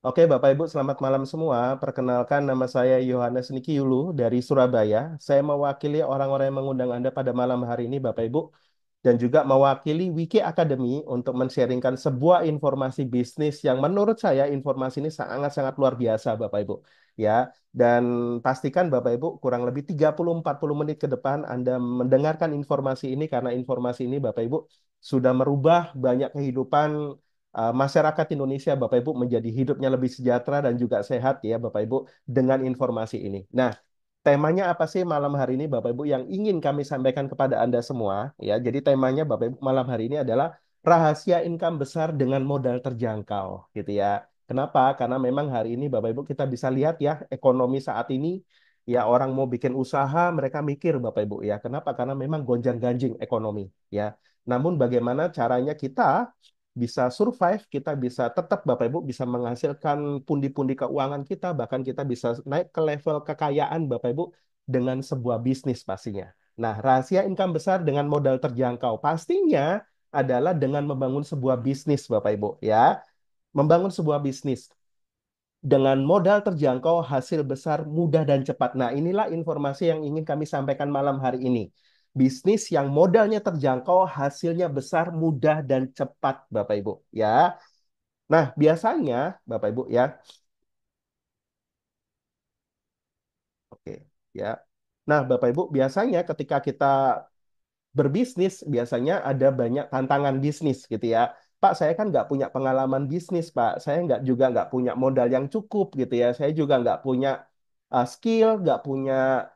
Oke, Bapak Ibu, selamat malam semua. Perkenalkan, nama saya Yohanes Nikiulu dari Surabaya. Saya mewakili orang-orang yang mengundang Anda pada malam hari ini, Bapak Ibu, dan juga mewakili Wiki Academy untuk men-sharingkan sebuah informasi bisnis yang menurut saya informasi ini sangat-sangat luar biasa, Bapak Ibu. Ya, dan pastikan Bapak Ibu kurang lebih 30-40 menit ke depan Anda mendengarkan informasi ini karena informasi ini Bapak Ibu sudah merubah banyak kehidupan masyarakat Indonesia, Bapak Ibu, menjadi hidupnya lebih sejahtera dan juga sehat ya, Bapak Ibu, dengan informasi ini. Nah, temanya apa sih malam hari ini, Bapak Ibu, yang ingin kami sampaikan kepada Anda semua? Ya, jadi temanya Bapak Ibu malam hari ini adalah rahasia income besar dengan modal terjangkau, gitu ya. Kenapa? Karena memang hari ini Bapak Ibu kita bisa lihat ya ekonomi saat ini ya orang mau bikin usaha mereka mikir Bapak Ibu ya. Kenapa? Karena memang gonjang-ganjing ekonomi ya. Namun bagaimana caranya kita bisa survive, kita bisa tetap Bapak Ibu bisa menghasilkan pundi-pundi keuangan kita, bahkan kita bisa naik ke level kekayaan Bapak Ibu dengan sebuah bisnis pastinya. Nah, rahasia income besar dengan modal terjangkau pastinya adalah dengan membangun sebuah bisnis Bapak Ibu ya. Membangun sebuah bisnis dengan modal terjangkau, hasil besar, mudah dan cepat. Nah, inilah informasi yang ingin kami sampaikan malam hari ini. Bisnis yang modalnya terjangkau, hasilnya besar, mudah dan cepat, Bapak Ibu. Ya, nah biasanya, Bapak Ibu ya, oke, ya. Nah, Bapak Ibu, biasanya ketika kita berbisnis biasanya ada banyak tantangan bisnis gitu ya. Pak, saya kan nggak punya pengalaman bisnis, Pak. Saya nggak punya modal yang cukup gitu ya. Saya juga nggak punya skill, nggak punya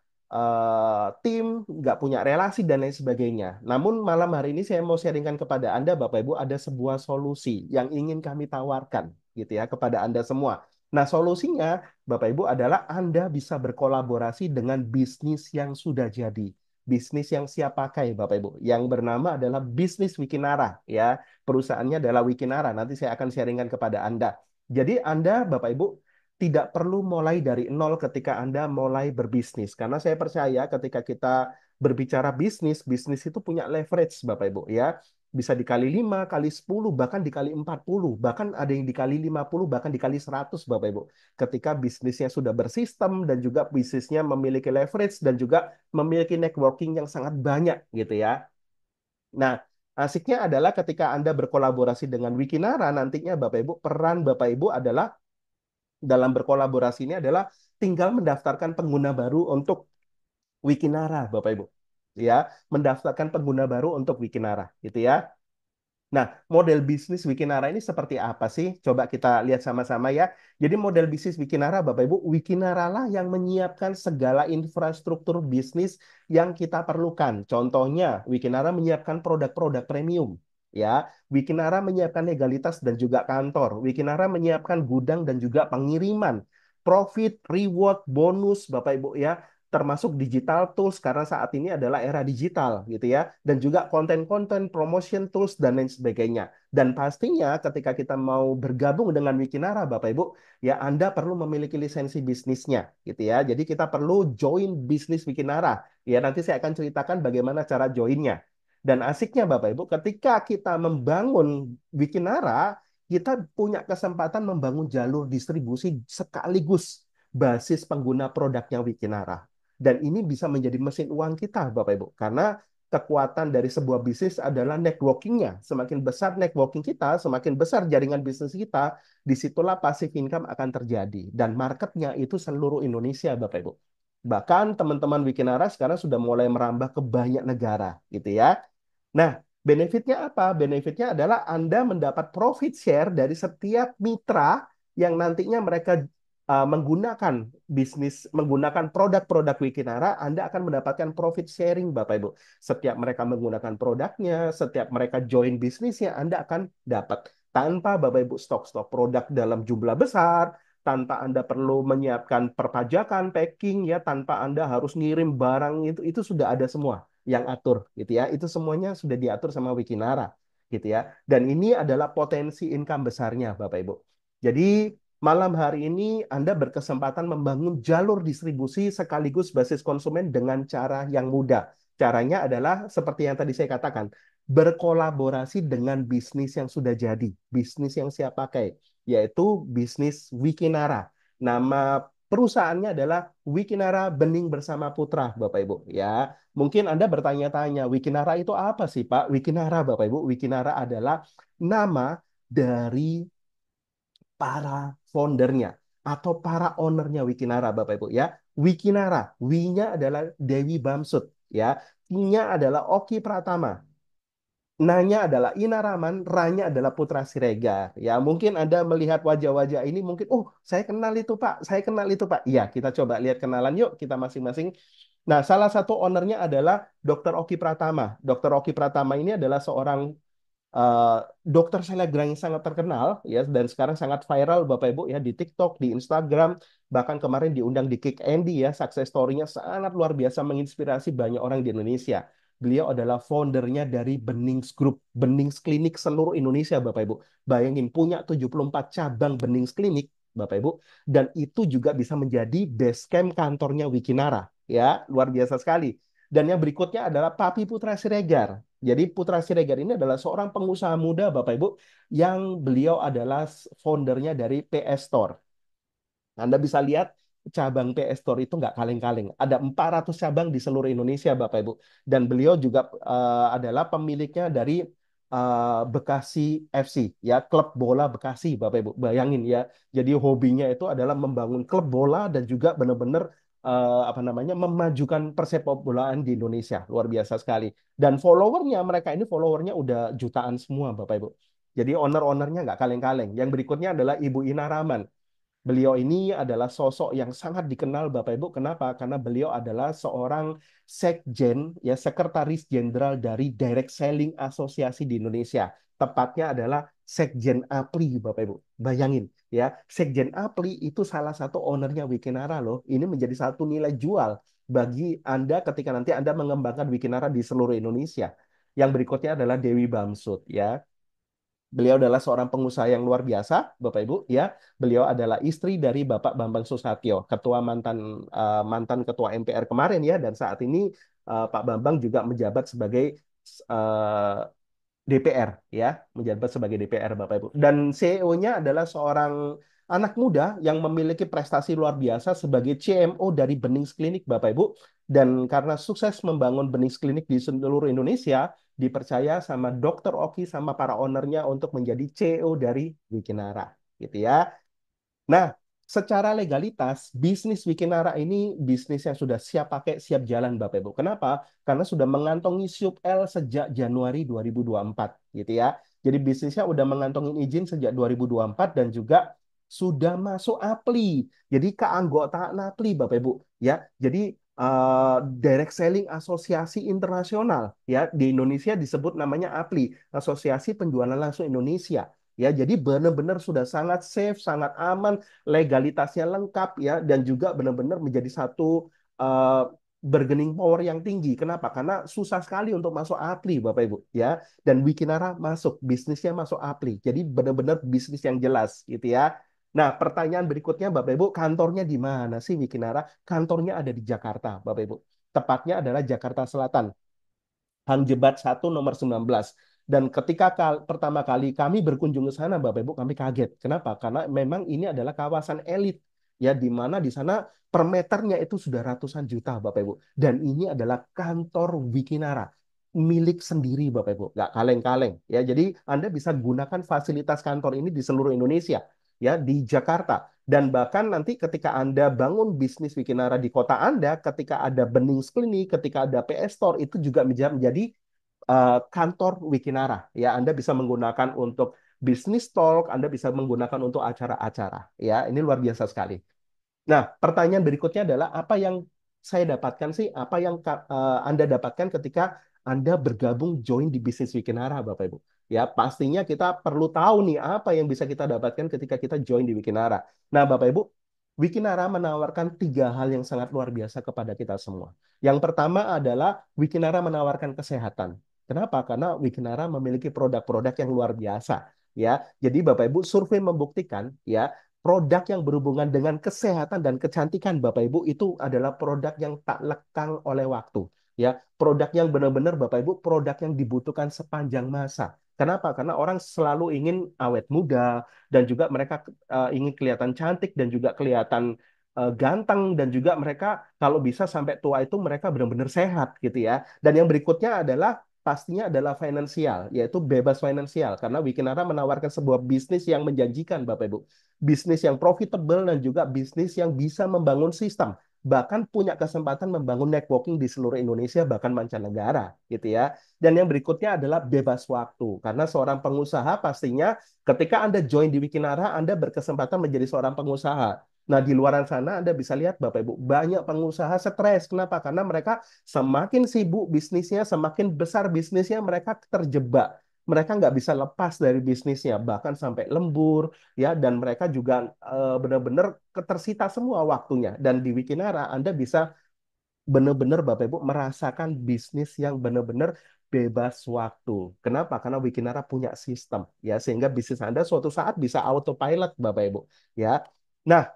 tim, nggak punya relasi dan lain sebagainya. Namun malam hari ini saya mau sharingkan kepada Anda, Bapak Ibu, ada sebuah solusi yang ingin kami tawarkan gitu ya kepada Anda semua. Nah, solusinya Bapak Ibu adalah Anda bisa berkolaborasi dengan bisnis yang sudah jadi, bisnis yang siap pakai Bapak Ibu, yang bernama adalah bisnis Wikinara ya. Perusahaannya adalah Wikinara. Nanti saya akan sharingkan kepada Anda. Jadi Anda Bapak Ibu tidak perlu mulai dari nol ketika Anda mulai berbisnis. Karena saya percaya ketika kita berbicara bisnis, bisnis itu punya leverage Bapak Ibu ya. Bisa dikali 5, kali 10, bahkan dikali 40, bahkan ada yang dikali 50, bahkan dikali 100 Bapak Ibu. Ketika bisnisnya sudah bersistem dan juga bisnisnya memiliki leverage dan juga memiliki networking yang sangat banyak gitu ya. Nah, asiknya adalah ketika Anda berkolaborasi dengan Wikinara, nantinya Bapak Ibu, peran Bapak Ibu adalah dalam berkolaborasi ini adalah tinggal mendaftarkan pengguna baru untuk Wikinara, Bapak Ibu. Ya, mendaftarkan pengguna baru untuk Wikinara, gitu ya. Nah, model bisnis Wikinara ini seperti apa sih? Coba kita lihat sama-sama ya. Jadi model bisnis Wikinara, Bapak Ibu, Wikinara lah yang menyiapkan segala infrastruktur bisnis yang kita perlukan. Contohnya, Wikinara menyiapkan produk-produk premium. Ya, Wikinara menyiapkan legalitas dan juga kantor. Wikinara menyiapkan gudang dan juga pengiriman. Profit, reward, bonus, Bapak Ibu ya, termasuk digital tools karena saat ini adalah era digital gitu ya, dan juga konten-konten promotion tools dan lain sebagainya. Dan pastinya ketika kita mau bergabung dengan Wikinara Bapak Ibu ya, Anda perlu memiliki lisensi bisnisnya gitu ya. Jadi kita perlu join bisnis Wikinara ya, nanti saya akan ceritakan bagaimana cara joinnya. Dan asiknya Bapak Ibu ketika kita membangun Wikinara, kita punya kesempatan membangun jalur distribusi sekaligus basis pengguna produknya Wikinara. Dan ini bisa menjadi mesin uang kita, Bapak Ibu. Karena kekuatan dari sebuah bisnis adalah networking-nya. Semakin besar networking kita, semakin besar jaringan bisnis kita, disitulah passive income akan terjadi. Dan marketnya itu seluruh Indonesia, Bapak Ibu. Bahkan teman-teman Wikinara sekarang sudah mulai merambah ke banyak negara, gitu ya. Nah, benefitnya apa? Benefitnya adalah Anda mendapat profit share dari setiap mitra yang nantinya mereka menggunakan menggunakan produk-produk Wikinara, Anda akan mendapatkan profit sharing, Bapak Ibu. Setiap mereka menggunakan produknya, setiap mereka join bisnisnya, Anda akan dapat. Tanpa Bapak Ibu stok-stok produk dalam jumlah besar, tanpa Anda perlu menyiapkan perpajakan, packing, ya, tanpa Anda harus ngirim barang itu sudah ada semua yang atur, gitu ya. Itu semuanya sudah diatur sama Wikinara, gitu ya. Dan ini adalah potensi income besarnya, Bapak Ibu. Jadi malam hari ini Anda berkesempatan membangun jalur distribusi sekaligus basis konsumen dengan cara yang mudah. Caranya adalah seperti yang tadi saya katakan, berkolaborasi dengan bisnis yang sudah jadi, bisnis yang siap pakai. yaitu bisnis Wikinara. Nama perusahaannya adalah Wikinara Bening Bersama Putra, Bapak Ibu. Ya, mungkin Anda bertanya-tanya, Wikinara itu apa sih, Pak? Wikinara, Bapak Ibu, Wikinara adalah nama dari para foundernya atau para ownernya Wikinara, Bapak Ibu ya. Wikinara, W-nya adalah Dewi Bamsud ya. T-nya adalah Oki Pratama. Nanya adalah Inaraman, Ranya adalah Putra Siregar. Ya, mungkin Anda melihat wajah-wajah ini mungkin, oh, saya kenal itu Pak, saya kenal itu Pak. Iya, kita coba lihat kenalan yuk kita masing-masing. Nah, salah satu ownernya adalah Dr. Oki Pratama. Dr. Oki Pratama ini adalah seorang eh, dokter selegram yang sangat terkenal ya dan sekarang sangat viral Bapak Ibu ya di TikTok, di Instagram, bahkan kemarin diundang di Kick Andy ya, success story-nya sangat luar biasa menginspirasi banyak orang di Indonesia. Beliau adalah foundernya dari Benings Group, Benings Klinik seluruh Indonesia Bapak Ibu. Bayangin punya 74 cabang Benings Klinik Bapak Ibu dan itu juga bisa menjadi base camp kantornya Wikinara ya, luar biasa sekali. Dan yang berikutnya adalah Papi Putra Siregar. Jadi Putra Siregar ini adalah seorang pengusaha muda, Bapak Ibu, yang beliau adalah foundernya dari PS Store. Anda bisa lihat cabang PS Store itu nggak kaleng-kaleng. Ada 400 cabang di seluruh Indonesia, Bapak Ibu. Dan beliau juga adalah pemiliknya dari Bekasi FC, ya klub bola Bekasi, Bapak Ibu. Bayangin ya. Jadi hobinya itu adalah membangun klub bola dan juga benar-benar apa namanya memajukan persepak bolaan di Indonesia. Luar biasa sekali. Dan followernya mereka ini followernya udah jutaan semua, Bapak Ibu. Jadi owner-ownernya nggak kaleng-kaleng. Yang berikutnya adalah Ibu Ina Rahman. Beliau ini adalah sosok yang sangat dikenal Bapak Ibu. Kenapa? Karena beliau adalah seorang sekjen, ya sekretaris jenderal dari Direct Selling Asosiasi di Indonesia. Tepatnya adalah Sekjen APLI, Bapak Ibu. Bayangin, ya Sekjen APLI itu salah satu ownernya Wikinara loh. Ini menjadi satu nilai jual bagi Anda ketika nanti Anda mengembangkan Wikinara di seluruh Indonesia. Yang berikutnya adalah Dewi Bamsud, ya. Beliau adalah seorang pengusaha yang luar biasa, Bapak Ibu. Ya, beliau adalah istri dari Bapak Bambang Susatyo, ketua mantan ketua MPR kemarin ya, dan saat ini Pak Bambang juga menjabat sebagai eh, DPR ya, menjabat sebagai DPR Bapak Ibu. Dan CEO-nya adalah seorang anak muda yang memiliki prestasi luar biasa sebagai CMO dari Benings Klinik Bapak Ibu. Dan karena sukses membangun Benings Klinik di seluruh Indonesia, dipercaya sama Dr. Oki sama para ownernya untuk menjadi CEO dari Wikinara gitu ya. Nah, secara legalitas, bisnis Wikinara ini bisnis yang sudah siap pakai, siap jalan, Bapak Ibu. Kenapa? Karena sudah mengantongi SUP L sejak Januari 2024, gitu ya. Jadi bisnisnya udah mengantongi izin sejak 2024 dan juga sudah masuk APLI. Jadi keanggotaan APLI, Bapak Ibu. Ya, jadi Direct Selling Asosiasi Internasional ya di Indonesia disebut namanya APLI, Asosiasi Penjualan Langsung Indonesia. Ya, jadi benar-benar sudah sangat safe, sangat aman, legalitasnya lengkap ya, dan juga benar-benar menjadi satu uh, bargaining power yang tinggi. Kenapa? Karena susah sekali untuk masuk APLI, Bapak Ibu, ya. Dan Wikinara masuk, bisnisnya masuk APLI. Jadi benar-benar bisnis yang jelas, gitu ya. Nah, pertanyaan berikutnya, Bapak Ibu, kantornya di mana sih Wikinara? Kantornya ada di Jakarta, Bapak Ibu. Tepatnya adalah Jakarta Selatan. Hang Jebat 1 nomor 19. Dan ketika pertama kali kami berkunjung ke sana, Bapak Ibu, kami kaget. Kenapa? Karena memang ini adalah kawasan elit. Ya, di mana di sana per meternya itu sudah ratusan juta, Bapak Ibu. Dan ini adalah kantor Wikinara. Milik sendiri, Bapak Ibu. Nggak kaleng-kaleng. Ya, jadi Anda bisa gunakan fasilitas kantor ini di seluruh Indonesia. Ya, di Jakarta. Dan bahkan nanti ketika Anda bangun bisnis Wikinara di kota Anda, ketika ada Benings Clinic, ketika ada PS Store, itu juga menjadi kantor Wikinara. Ya, Anda bisa menggunakan untuk bisnis talk, Anda bisa menggunakan untuk acara-acara. Ya, ini luar biasa sekali. Nah, pertanyaan berikutnya adalah apa yang saya dapatkan sih? Apa yang Anda dapatkan ketika Anda bergabung join di bisnis Wikinara, Bapak Ibu? Ya, pastinya kita perlu tahu nih apa yang bisa kita dapatkan ketika kita join di Wikinara. Nah, Bapak Ibu, Wikinara menawarkan tiga hal yang sangat luar biasa kepada kita semua. Yang pertama adalah Wikinara menawarkan kesehatan. Kenapa? Karena Wikinara memiliki produk-produk yang luar biasa. Ya, jadi Bapak Ibu survei membuktikan ya produk yang berhubungan dengan kesehatan dan kecantikan Bapak Ibu itu adalah produk yang tak lekang oleh waktu. Ya, produk yang benar-benar Bapak Ibu produk yang dibutuhkan sepanjang masa. Kenapa? Karena orang selalu ingin awet muda dan juga mereka ingin kelihatan cantik dan juga kelihatan ganteng dan juga mereka kalau bisa sampai tua itu mereka benar-benar sehat gitu ya. Dan yang berikutnya adalah pastinya adalah finansial, yaitu bebas finansial karena Wikinara menawarkan sebuah bisnis yang menjanjikan Bapak Ibu. Bisnis yang profitable dan juga bisnis yang bisa membangun sistem bahkan punya kesempatan membangun networking di seluruh Indonesia bahkan mancanegara gitu ya. Dan yang berikutnya adalah bebas waktu karena seorang pengusaha pastinya ketika Anda join di Wikinara Anda berkesempatan menjadi seorang pengusaha. Nah, di luar sana Anda bisa lihat Bapak Ibu, banyak pengusaha stres. Kenapa? Karena mereka semakin sibuk bisnisnya, semakin besar bisnisnya, mereka terjebak. Mereka nggak bisa lepas dari bisnisnya, bahkan sampai lembur, ya. Dan mereka juga benar-benar ketersita semua waktunya. Dan di Wikinara Anda bisa benar-benar Bapak Ibu merasakan bisnis yang benar-benar bebas waktu. Kenapa? Karena Wikinara punya sistem, ya, sehingga bisnis Anda suatu saat bisa autopilot, Bapak Ibu, ya. Nah,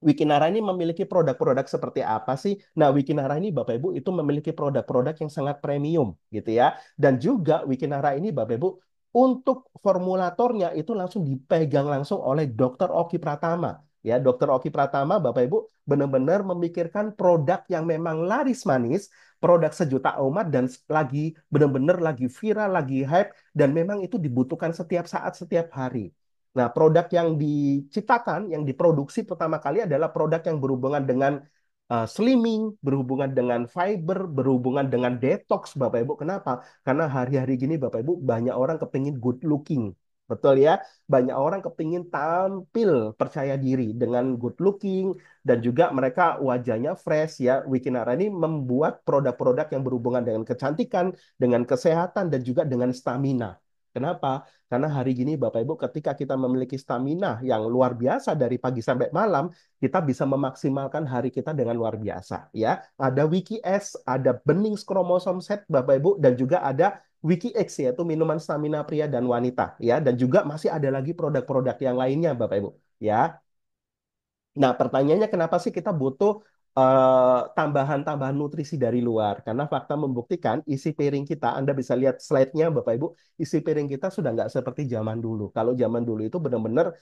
Wikinara ini memiliki produk-produk seperti apa sih? Nah, Wikinara ini Bapak Ibu itu memiliki produk-produk yang sangat premium gitu ya. Dan juga Wikinara ini Bapak Ibu untuk formulatornya itu langsung dipegang langsung oleh Dr. Oki Pratama. Ya, Dr. Oki Pratama Bapak Ibu benar-benar memikirkan produk yang memang laris manis, produk sejuta umat dan lagi benar-benar lagi viral, lagi hype dan memang itu dibutuhkan setiap saat, setiap hari. Nah, produk yang diciptakan, yang diproduksi pertama kali adalah produk yang berhubungan dengan slimming, berhubungan dengan fiber, berhubungan dengan detox, Bapak Ibu. Kenapa? Karena hari-hari gini, Bapak Ibu, banyak orang kepingin good looking. Betul ya? Banyak orang kepingin tampil percaya diri dengan good looking dan juga mereka wajahnya fresh ya. Wikinara ini membuat produk-produk yang berhubungan dengan kecantikan, dengan kesehatan dan juga dengan stamina. Kenapa? Karena hari gini Bapak Ibu ketika kita memiliki stamina yang luar biasa dari pagi sampai malam, kita bisa memaksimalkan hari kita dengan luar biasa ya. Ada Wiki S, ada Bening Kromosom Set Bapak Ibu dan juga ada Wiki X yaitu minuman stamina pria dan wanita ya dan juga masih ada lagi produk-produk yang lainnya Bapak Ibu ya. Nah, pertanyaannya kenapa sih kita butuh tambahan-tambahan nutrisi dari luar? Karena fakta membuktikan isi piring kita, Anda bisa lihat slide-nya Bapak Ibu, isi piring kita sudah nggak seperti zaman dulu. Kalau zaman dulu itu benar-benar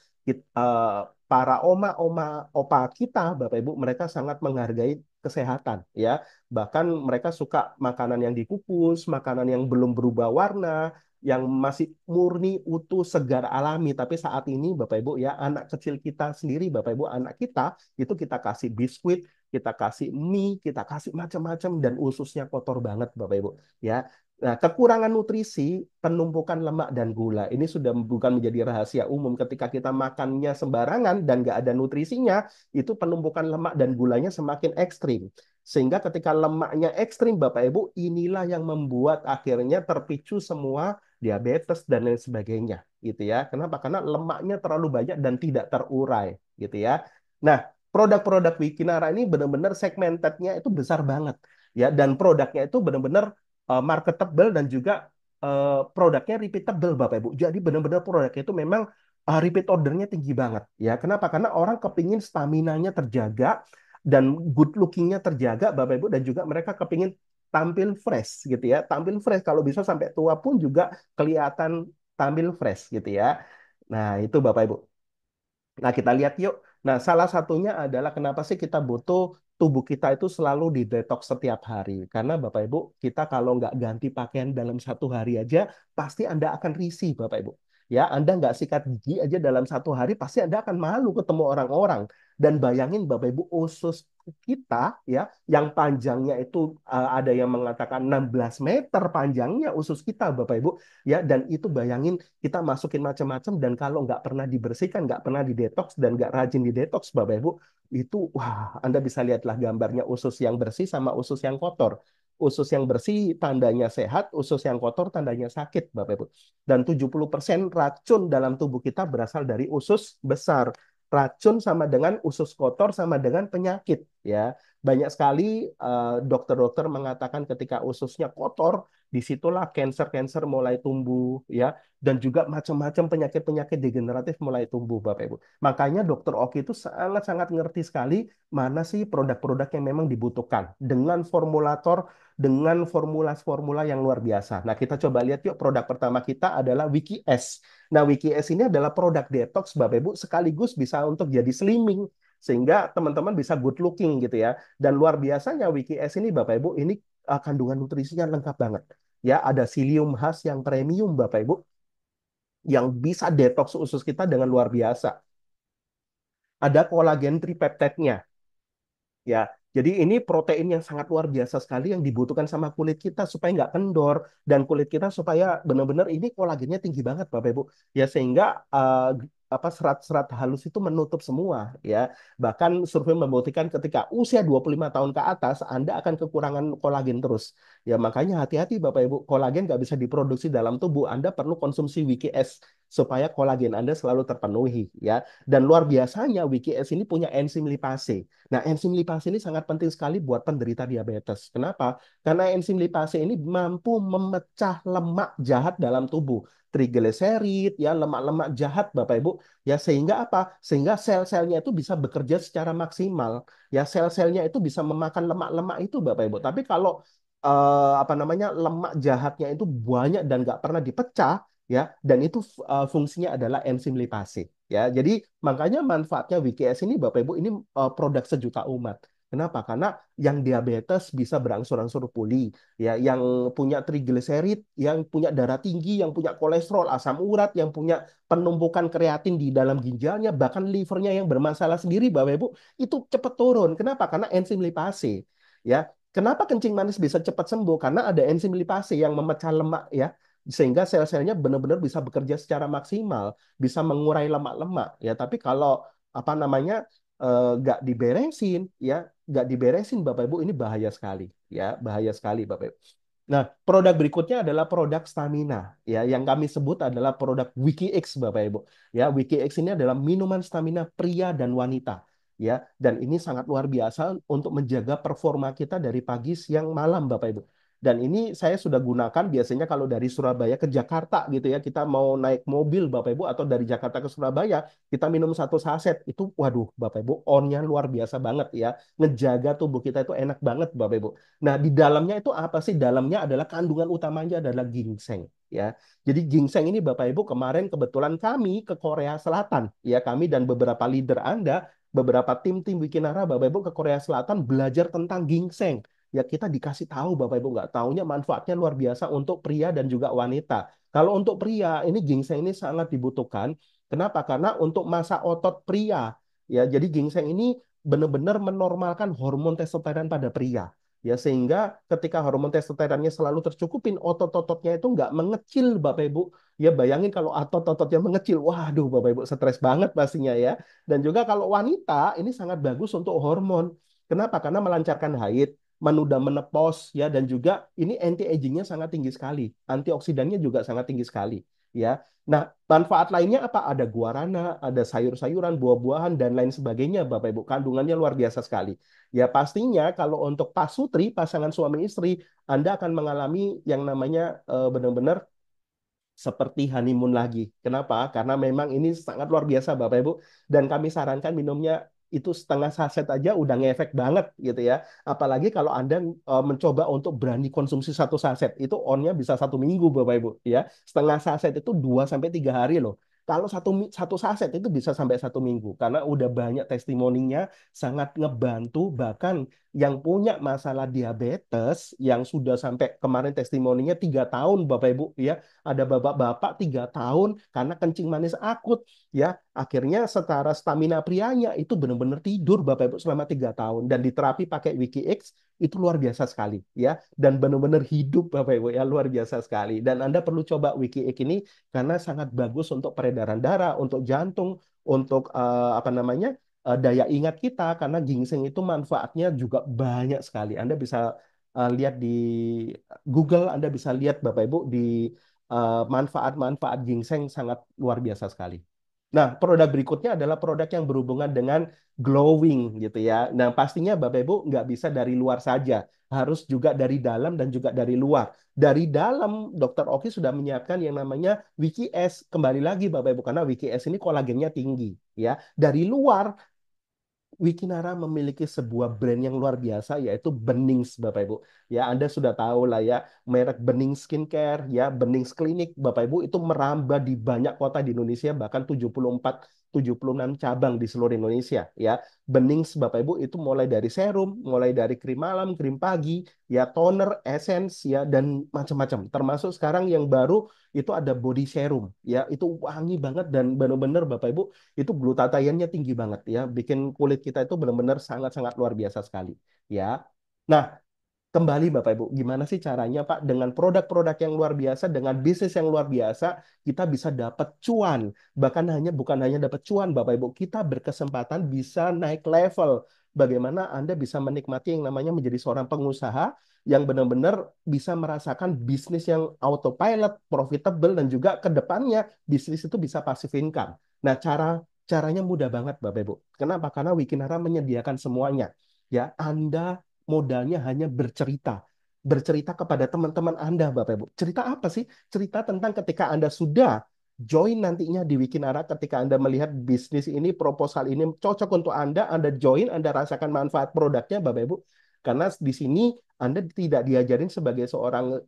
para oma-oma, opa kita, Bapak Ibu, mereka sangat menghargai kesehatan, ya. Bahkan mereka suka makanan yang dikukus, makanan yang belum berubah warna, yang masih murni, utuh, segar, alami. Tapi saat ini, Bapak Ibu, ya, anak kecil kita sendiri, Bapak Ibu, anak kita, itu kita kasih biskuit, kita kasih mie, kita kasih macam-macam, dan ususnya kotor banget, Bapak Ibu. Ya, nah, kekurangan nutrisi, penumpukan lemak dan gula, ini sudah bukan menjadi rahasia umum. Ketika kita makannya sembarangan dan nggak ada nutrisinya, itu penumpukan lemak dan gulanya semakin ekstrim. Sehingga ketika lemaknya ekstrim, Bapak Ibu, inilah yang membuat akhirnya terpicu semua diabetes dan lain sebagainya gitu ya. Kenapa? Karena lemaknya terlalu banyak dan tidak terurai gitu ya. Nah, produk-produk Wikinara ini benar-benar segmented-nya itu besar banget ya dan produknya itu benar-benar marketable dan juga produknya repeatable Bapak Ibu. Jadi benar-benar produknya itu memang repeat ordernya tinggi banget ya. Kenapa? Karena orang kepingin stamina-nya terjaga dan good looking-nya terjaga Bapak Ibu dan juga mereka kepingin tampil fresh gitu ya. Tampil fresh kalau bisa sampai tua pun juga kelihatan tampil fresh gitu ya. Nah, itu Bapak Ibu. Nah, kita lihat yuk. Nah, salah satunya adalah kenapa sih kita butuh tubuh kita itu selalu di detox setiap hari. Karena Bapak Ibu, kita kalau nggak ganti pakaian dalam satu hari aja, pasti Anda akan risih Bapak Ibu. Ya, Anda nggak sikat gigi aja dalam satu hari, pasti Anda akan malu ketemu orang-orang. Dan bayangin Bapak Ibu, usus kita ya, yang panjangnya itu ada yang mengatakan 16 meter panjangnya usus kita Bapak Ibu. Ya, dan itu bayangin kita masukin macam-macam dan kalau nggak pernah dibersihkan, nggak pernah didetox dan nggak rajin didetox, Bapak Ibu, itu wah, Anda bisa lihatlah gambarnya usus yang bersih sama usus yang kotor. Usus yang bersih tandanya sehat, usus yang kotor tandanya sakit, Bapak Ibu. Dan 70% racun dalam tubuh kita berasal dari usus besar. Racun sama dengan usus kotor sama dengan penyakit, ya. Banyak sekali dokter-dokter mengatakan ketika ususnya kotor, disitulah cancer-cancer mulai tumbuh, ya, dan juga macam-macam penyakit-penyakit degeneratif mulai tumbuh, Bapak Ibu. Makanya Dokter Oki itu sangat-sangat ngerti sekali mana sih produk-produk yang memang dibutuhkan dengan formulator, dengan formula-formula yang luar biasa. Nah, kita coba lihat yuk, produk pertama kita adalah Wiki S. Nah, Wiki S ini adalah produk detox, Bapak Ibu, sekaligus bisa untuk jadi slimming, sehingga teman-teman bisa good looking gitu ya. Dan luar biasanya Wiki S ini, Bapak Ibu, ini kandungan nutrisinya lengkap banget. Ya, ada psyllium khas yang premium, Bapak Ibu, yang bisa detox usus kita dengan luar biasa. Ada kolagen tripeptide-nya. Ya, jadi ini protein yang sangat luar biasa sekali yang dibutuhkan sama kulit kita supaya nggak kendor dan kulit kita supaya benar-benar ini kolagennya tinggi banget, Bapak Ibu. Ya, sehingga apa serat-serat halus itu menutup semua, ya. Bahkan survei membuktikan ketika usia 25 tahun ke atas Anda akan kekurangan kolagen terus. Ya, makanya hati-hati Bapak Ibu, kolagen nggak bisa diproduksi dalam tubuh. Anda perlu konsumsi WKS supaya kolagen Anda selalu terpenuhi, ya. Dan luar biasanya WKS ini punya enzim lipase. Nah, enzim lipase ini sangat penting sekali buat penderita diabetes. Kenapa? Karena enzim lipase ini mampu memecah lemak jahat dalam tubuh, trigliserid, ya, lemak-lemak jahat, Bapak Ibu, ya, sehingga apa? Sehingga sel-selnya itu bisa bekerja secara maksimal, ya, sel-selnya itu bisa memakan lemak-lemak itu, Bapak Ibu. Tapi kalau apa namanya, lemak jahatnya itu banyak dan nggak pernah dipecah, ya, dan itu fungsinya adalah enzim lipase. Ya, jadi makanya manfaatnya WKS ini, Bapak Ibu, ini produk sejuta umat. Kenapa? Karena yang diabetes bisa berangsur-angsur pulih, ya, yang punya trigliserid, yang punya darah tinggi, yang punya kolesterol, asam urat, yang punya penumpukan kreatin di dalam ginjalnya, bahkan livernya yang bermasalah sendiri, Bapak Ibu, itu cepat turun. Kenapa? Karena enzim lipase. Ya, kenapa kencing manis bisa cepat sembuh? Karena ada enzim lipase yang memecah lemak, ya, sehingga sel-selnya benar-benar bisa bekerja secara maksimal, bisa mengurai lemak-lemak, ya. Tapi kalau apa namanya, nggak diberesin, ya, nggak diberesin, Bapak Ibu, ini bahaya sekali, ya, bahaya sekali, Bapak Ibu. Nah, produk berikutnya adalah produk stamina, ya, yang kami sebut adalah produk WikiX, Bapak Ibu. Ya, WikiX ini adalah minuman stamina pria dan wanita, ya, dan ini sangat luar biasa untuk menjaga performa kita dari pagi, siang, malam, Bapak Ibu. Dan ini saya sudah gunakan biasanya kalau dari Surabaya ke Jakarta gitu ya, kita mau naik mobil, Bapak Ibu, atau dari Jakarta ke Surabaya, kita minum satu saset itu, waduh, Bapak Ibu, onnya luar biasa banget, ya, ngejaga tubuh kita itu enak banget, Bapak Ibu. Nah, di dalamnya itu apa sih? Dalamnya adalah kandungan utamanya adalah ginseng, ya. Jadi ginseng ini, Bapak Ibu, kemarin kebetulan kami ke Korea Selatan, ya, kami dan beberapa leader Anda, beberapa tim-tim Wikinara, Bapak Ibu, ke Korea Selatan belajar tentang ginseng. Ya, kita dikasih tahu, Bapak Ibu, nggak taunya manfaatnya luar biasa untuk pria dan juga wanita. Kalau untuk pria, ini ginseng ini sangat dibutuhkan. Kenapa? Karena untuk masa otot pria, ya, jadi ginseng ini benar-benar menormalkan hormon testosteron pada pria. Ya, sehingga ketika hormon testosteronnya selalu tercukupin, otot-ototnya itu nggak mengecil, Bapak Ibu. Ya, bayangin kalau otot-ototnya mengecil, waduh, Bapak Ibu, stres banget pastinya, ya. Dan juga kalau wanita, ini sangat bagus untuk hormon. Kenapa? Karena melancarkan haid, menunda menopause, ya, dan juga ini anti agingnya sangat tinggi sekali, antioksidannya juga sangat tinggi sekali, ya. Nah, manfaat lainnya apa? Ada guarana, ada sayur-sayuran, buah-buahan, dan lain sebagainya, Bapak Ibu. Kandungannya luar biasa sekali. Ya, pastinya kalau untuk pasutri, pasangan suami istri, Anda akan mengalami yang namanya benar-benar seperti honeymoon lagi. Kenapa? Karena memang ini sangat luar biasa, Bapak Ibu. Dan kami sarankan minumnya itu setengah saset aja udah ngefek banget gitu ya. Apalagi kalau Anda mencoba untuk berani konsumsi satu saset, itu onnya bisa 1 minggu, Bapak Ibu. Ya, setengah saset itu 2 sampai 3 hari loh. Kalau satu saset itu bisa sampai 1 minggu, karena udah banyak testimoninya, sangat ngebantu. Bahkan yang punya masalah diabetes, yang sudah sampai kemarin testimoninya 3 tahun, Bapak Ibu, ya, ada bapak-bapak 3 tahun karena kencing manis akut, ya, akhirnya setara stamina prianya itu benar-benar tidur, Bapak Ibu, selama 3 tahun, dan diterapi pakai WikiX itu luar biasa sekali, ya, dan benar-benar hidup, Bapak Ibu, ya, luar biasa sekali. Dan Anda perlu coba WikiX ini karena sangat bagus untuk peredaran darah, untuk jantung, untuk apa namanya, daya ingat kita, karena ginseng itu manfaatnya juga banyak sekali. Anda bisa lihat di Google, Anda bisa lihat, Bapak Ibu, di manfaat-manfaat ginseng sangat luar biasa sekali. Nah, produk berikutnya adalah produk yang berhubungan dengan glowing gitu ya. Nah, pastinya Bapak Ibu nggak bisa dari luar saja, harus juga dari dalam dan juga dari luar. Dari dalam, Dokter Oki sudah menyiapkan yang namanya Wiki S. Kembali lagi Bapak Ibu, karena Wiki S ini kolagennya tinggi ya. Dari luar, Wikinara memiliki sebuah brand yang luar biasa yaitu Benings Bapak Ibu. Ya, Anda sudah tahu lah ya, merek Benings Skincare ya, Benings Klinik Bapak Ibu itu merambah di banyak kota di Indonesia, bahkan 74 76 cabang di seluruh Indonesia ya. Benings Bapak Ibu itu mulai dari serum, mulai dari krim malam, krim pagi, ya toner, essence ya dan macam-macam. Termasuk sekarang yang baru itu ada body serum ya, itu wangi banget dan benar-benar Bapak Ibu itu glutathione-nya tinggi banget ya, bikin kulit kita itu benar-benar sangat-sangat luar biasa sekali ya. Nah, kembali Bapak Ibu, gimana sih caranya Pak dengan produk-produk yang luar biasa, dengan bisnis yang luar biasa, kita bisa dapat cuan. Bahkan bukan hanya dapat cuan Bapak Ibu, kita berkesempatan bisa naik level. Bagaimana Anda bisa menikmati yang namanya menjadi seorang pengusaha yang benar-benar bisa merasakan bisnis yang autopilot, profitable, dan juga ke depannya bisnis itu bisa passive income. Nah, caranya mudah banget Bapak Ibu. Kenapa? Karena Wikinara menyediakan semuanya. Ya, Anda modalnya hanya bercerita. Bercerita kepada teman-teman Anda, Bapak Ibu. Cerita apa sih? Cerita tentang ketika Anda sudah join nantinya di Wikinara, ketika Anda melihat bisnis ini, proposal ini cocok untuk Anda join, Anda rasakan manfaat produknya, Bapak Ibu. Karena di sini Anda tidak diajarin sebagai seorang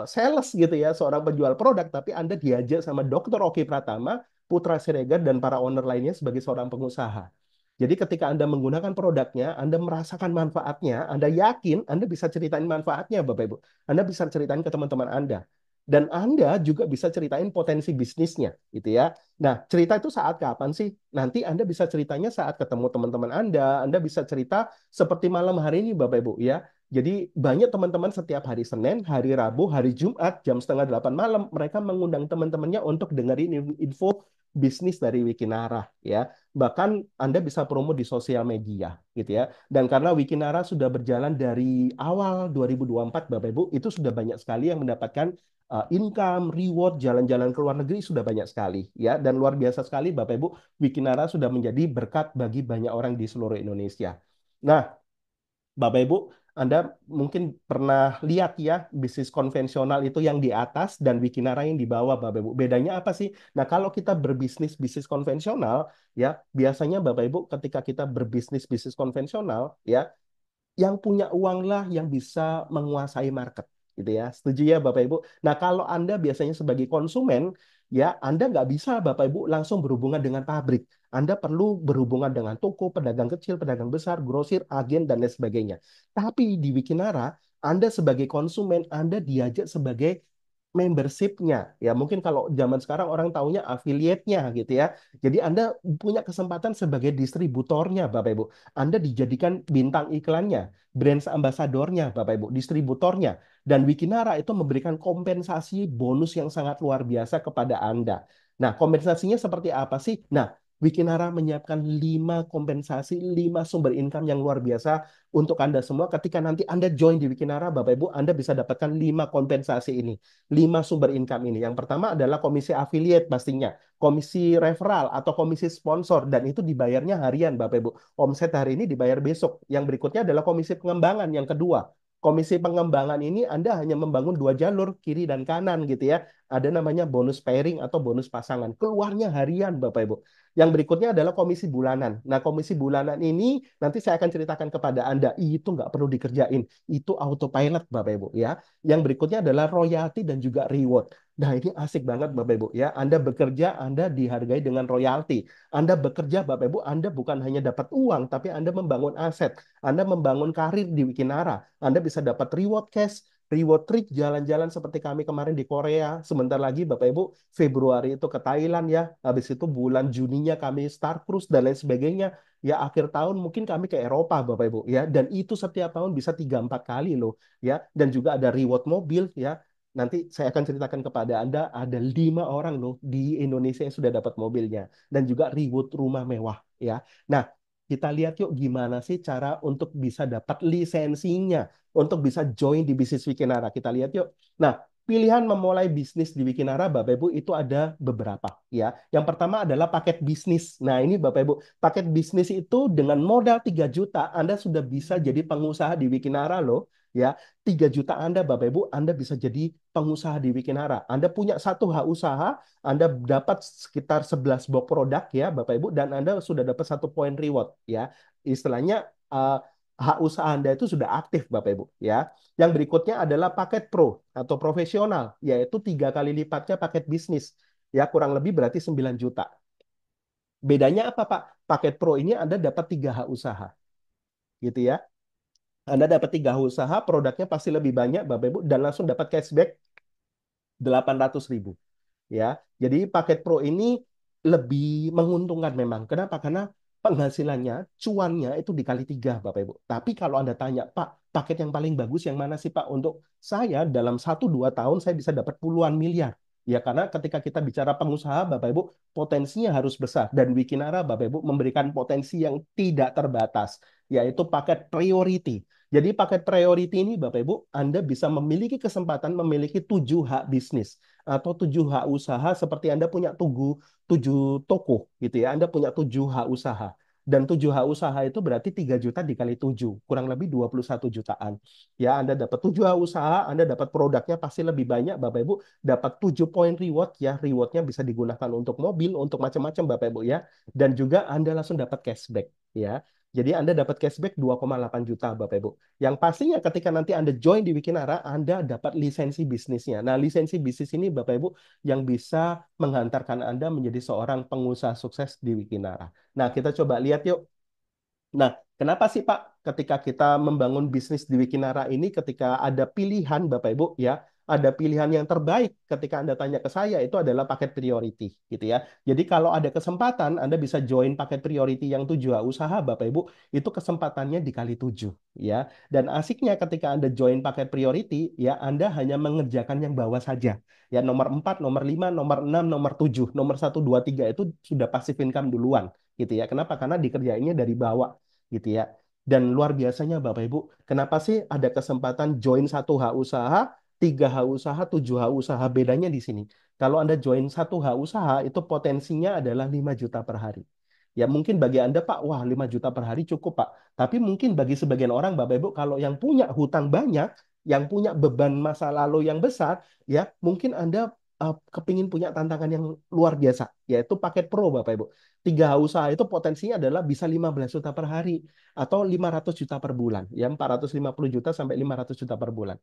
sales gitu ya, seorang penjual produk, tapi Anda diajak sama Dr. Oki Pratama, Putra Siregar, dan para owner lainnya sebagai seorang pengusaha. Jadi ketika Anda menggunakan produknya, Anda merasakan manfaatnya, Anda yakin Anda bisa ceritain manfaatnya, Bapak Ibu. Anda bisa ceritain ke teman-teman Anda. Dan Anda juga bisa ceritain potensi bisnisnya, gitu ya. Nah, cerita itu saat kapan sih? Nanti Anda bisa ceritanya saat ketemu teman-teman Anda bisa cerita seperti malam hari ini, Bapak Ibu, ya. Jadi banyak teman-teman setiap hari Senin, hari Rabu, hari Jumat, jam setengah 8 malam, mereka mengundang teman-temannya untuk dengerin info bisnis dari Wikinara, ya. Bahkan Anda bisa promo di sosial media gitu ya. Dan karena Wikinara sudah berjalan dari awal 2024 Bapak Ibu, itu sudah banyak sekali yang mendapatkan income, reward, jalan-jalan ke luar negeri sudah banyak sekali ya. Dan luar biasa sekali Bapak Ibu, Wikinara sudah menjadi berkat bagi banyak orang di seluruh Indonesia. Nah, Bapak Ibu, Anda mungkin pernah lihat ya bisnis konvensional itu yang di atas dan Wikinara yang di bawah, Bapak Ibu. Bedanya apa sih? Nah, kalau kita berbisnis bisnis konvensional, ya biasanya Bapak Ibu ketika kita berbisnis bisnis konvensional, ya yang punya uang lah yang bisa menguasai market gitu ya. Setuju ya Bapak Ibu? Nah, kalau Anda biasanya sebagai konsumen, ya Anda nggak bisa Bapak Ibu langsung berhubungan dengan pabrik. Anda perlu berhubungan dengan toko, pedagang kecil, pedagang besar, grosir, agen, dan lain sebagainya. Tapi di Wikinara, Anda sebagai konsumen, Anda diajak sebagai membershipnya ya mungkin kalau zaman sekarang orang taunya affiliate-nya gitu ya. Jadi Anda punya kesempatan sebagai distributornya Bapak Ibu. Anda dijadikan bintang iklannya, brand ambassadornya Bapak Ibu, distributornya. Dan Wikinara itu memberikan kompensasi bonus yang sangat luar biasa kepada Anda. Nah, kompensasinya seperti apa sih? Nah, Wikinara menyiapkan 5 kompensasi, 5 sumber income yang luar biasa untuk Anda semua. Ketika nanti Anda join di Wikinara, Bapak Ibu, Anda bisa dapatkan 5 kompensasi ini, 5 sumber income ini. Yang pertama adalah komisi affiliate pastinya, komisi referral atau komisi sponsor, dan itu dibayarnya harian Bapak Ibu. Omset hari ini dibayar besok. Yang berikutnya adalah komisi pengembangan yang kedua. Komisi pengembangan ini Anda hanya membangun 2 jalur, kiri dan kanan gitu ya. Ada namanya bonus pairing atau bonus pasangan. Keluarnya harian Bapak Ibu. Yang berikutnya adalah komisi bulanan. Nah, komisi bulanan ini nanti saya akan ceritakan kepada Anda. Itu nggak perlu dikerjain. Itu autopilot Bapak Ibu ya. Yang berikutnya adalah royalti dan juga reward. Nah, ini asik banget Bapak Ibu ya. Anda bekerja, Anda dihargai dengan royalti. Anda bekerja Bapak Ibu, Anda bukan hanya dapat uang, tapi Anda membangun aset. Anda membangun karir di Wikinara. Anda bisa dapat reward cash, reward trip, jalan-jalan seperti kami kemarin di Korea. Sebentar lagi Bapak Ibu, Februari itu ke Thailand ya. Habis itu bulan Juninya kami Star Cruise dan lain sebagainya. Ya akhir tahun mungkin kami ke Eropa Bapak Ibu ya. Dan itu setiap tahun bisa 3 4 kali loh ya. Dan juga ada reward mobil ya. Nanti saya akan ceritakan kepada Anda ada 5 orang loh di Indonesia yang sudah dapat mobilnya dan juga reward rumah mewah ya. Nah, kita lihat yuk gimana sih cara untuk bisa dapat lisensinya, untuk bisa join di bisnis Wikinara. Kita lihat yuk. Nah, Pilihan memulai bisnis di Wikinara, Bapak Ibu, itu ada beberapa ya. Yang pertama adalah paket bisnis. Nah, ini Bapak Ibu, paket bisnis itu dengan modal 3 juta Anda sudah bisa jadi pengusaha di Wikinara loh. Ya, 3 juta Anda Bapak Ibu, Anda bisa jadi pengusaha di Wikinara. Anda punya satu hak usaha, Anda dapat sekitar 11 box produk ya Bapak Ibu, dan Anda sudah dapat satu poin reward ya. Istilahnya hak usaha Anda itu sudah aktif Bapak Ibu ya. Yang berikutnya adalah paket pro atau profesional, yaitu 3 kali lipatnya paket bisnis. Ya, kurang lebih berarti 9 juta. Bedanya apa, Pak? Paket pro ini Anda dapat 3 hak usaha. Gitu ya. Anda dapat 3 hak usaha, produknya pasti lebih banyak, Bapak Ibu, dan langsung dapat cashback 800.000. Ya, jadi paket pro ini lebih menguntungkan memang. Kenapa? Karena penghasilannya, cuannya itu dikali 3, Bapak Ibu. Tapi kalau Anda tanya, Pak, paket yang paling bagus yang mana sih, Pak? Untuk saya dalam 1-2 tahun saya bisa dapat puluhan miliar. Ya, karena ketika kita bicara pengusaha, Bapak Ibu, potensinya harus besar. Dan Wikinara, Bapak Ibu, memberikan potensi yang tidak terbatas, yaitu paket priority. Jadi paket priority ini, Bapak Ibu, Anda bisa memiliki kesempatan memiliki 7 hak bisnis atau 7 hak usaha seperti Anda punya 7 toko gitu ya. Anda punya 7 hak usaha. Dan 7 hak usaha itu berarti 3 juta dikali 7, kurang lebih 21 jutaan. Ya, Anda dapat 7 hak usaha, Anda dapat produknya pasti lebih banyak, Bapak Ibu. Dapat 7 poin reward ya. Rewardnya bisa digunakan untuk mobil, untuk macam-macam, Bapak Ibu ya. Dan juga Anda langsung dapat cashback ya. Jadi Anda dapat cashback 2,8 juta, Bapak Ibu. Yang pastinya ketika nanti Anda join di Wikinara, Anda dapat lisensi bisnisnya. Nah, lisensi bisnis ini Bapak Ibu yang bisa menghantarkan Anda menjadi seorang pengusaha sukses di Wikinara. Nah, kita coba lihat yuk. Nah, kenapa sih Pak ketika kita membangun bisnis di Wikinara ini ketika ada pilihan Bapak Ibu ya, ada pilihan yang terbaik ketika Anda tanya ke saya itu adalah paket priority gitu ya. Jadi kalau ada kesempatan Anda bisa join paket priority yang 7 usaha Bapak Ibu, itu kesempatannya dikali 7 ya. Dan asiknya ketika Anda join paket priority ya Anda hanya mengerjakan yang bawah saja. Ya nomor 4, nomor 5, nomor 6, nomor 7, nomor 1, 2, 3 itu sudah passive income duluan gitu ya. Kenapa? Karena dikerjainnya dari bawah gitu ya. Dan luar biasanya Bapak Ibu, kenapa sih ada kesempatan join satu hak usaha, 3 hak usaha, 7 hak usaha? Bedanya di sini. Kalau Anda join satu hak usaha, itu potensinya adalah 5 juta per hari. Ya mungkin bagi Anda Pak, wah 5 juta per hari cukup Pak. Tapi mungkin bagi sebagian orang Bapak Ibu, kalau yang punya hutang banyak, yang punya beban masa lalu yang besar, ya mungkin Anda kepingin punya tantangan yang luar biasa, yaitu paket pro Bapak Ibu. 3 usaha itu potensinya adalah bisa 15 juta per hari atau 500 juta per bulan, ya 450 juta sampai 500 juta per bulan.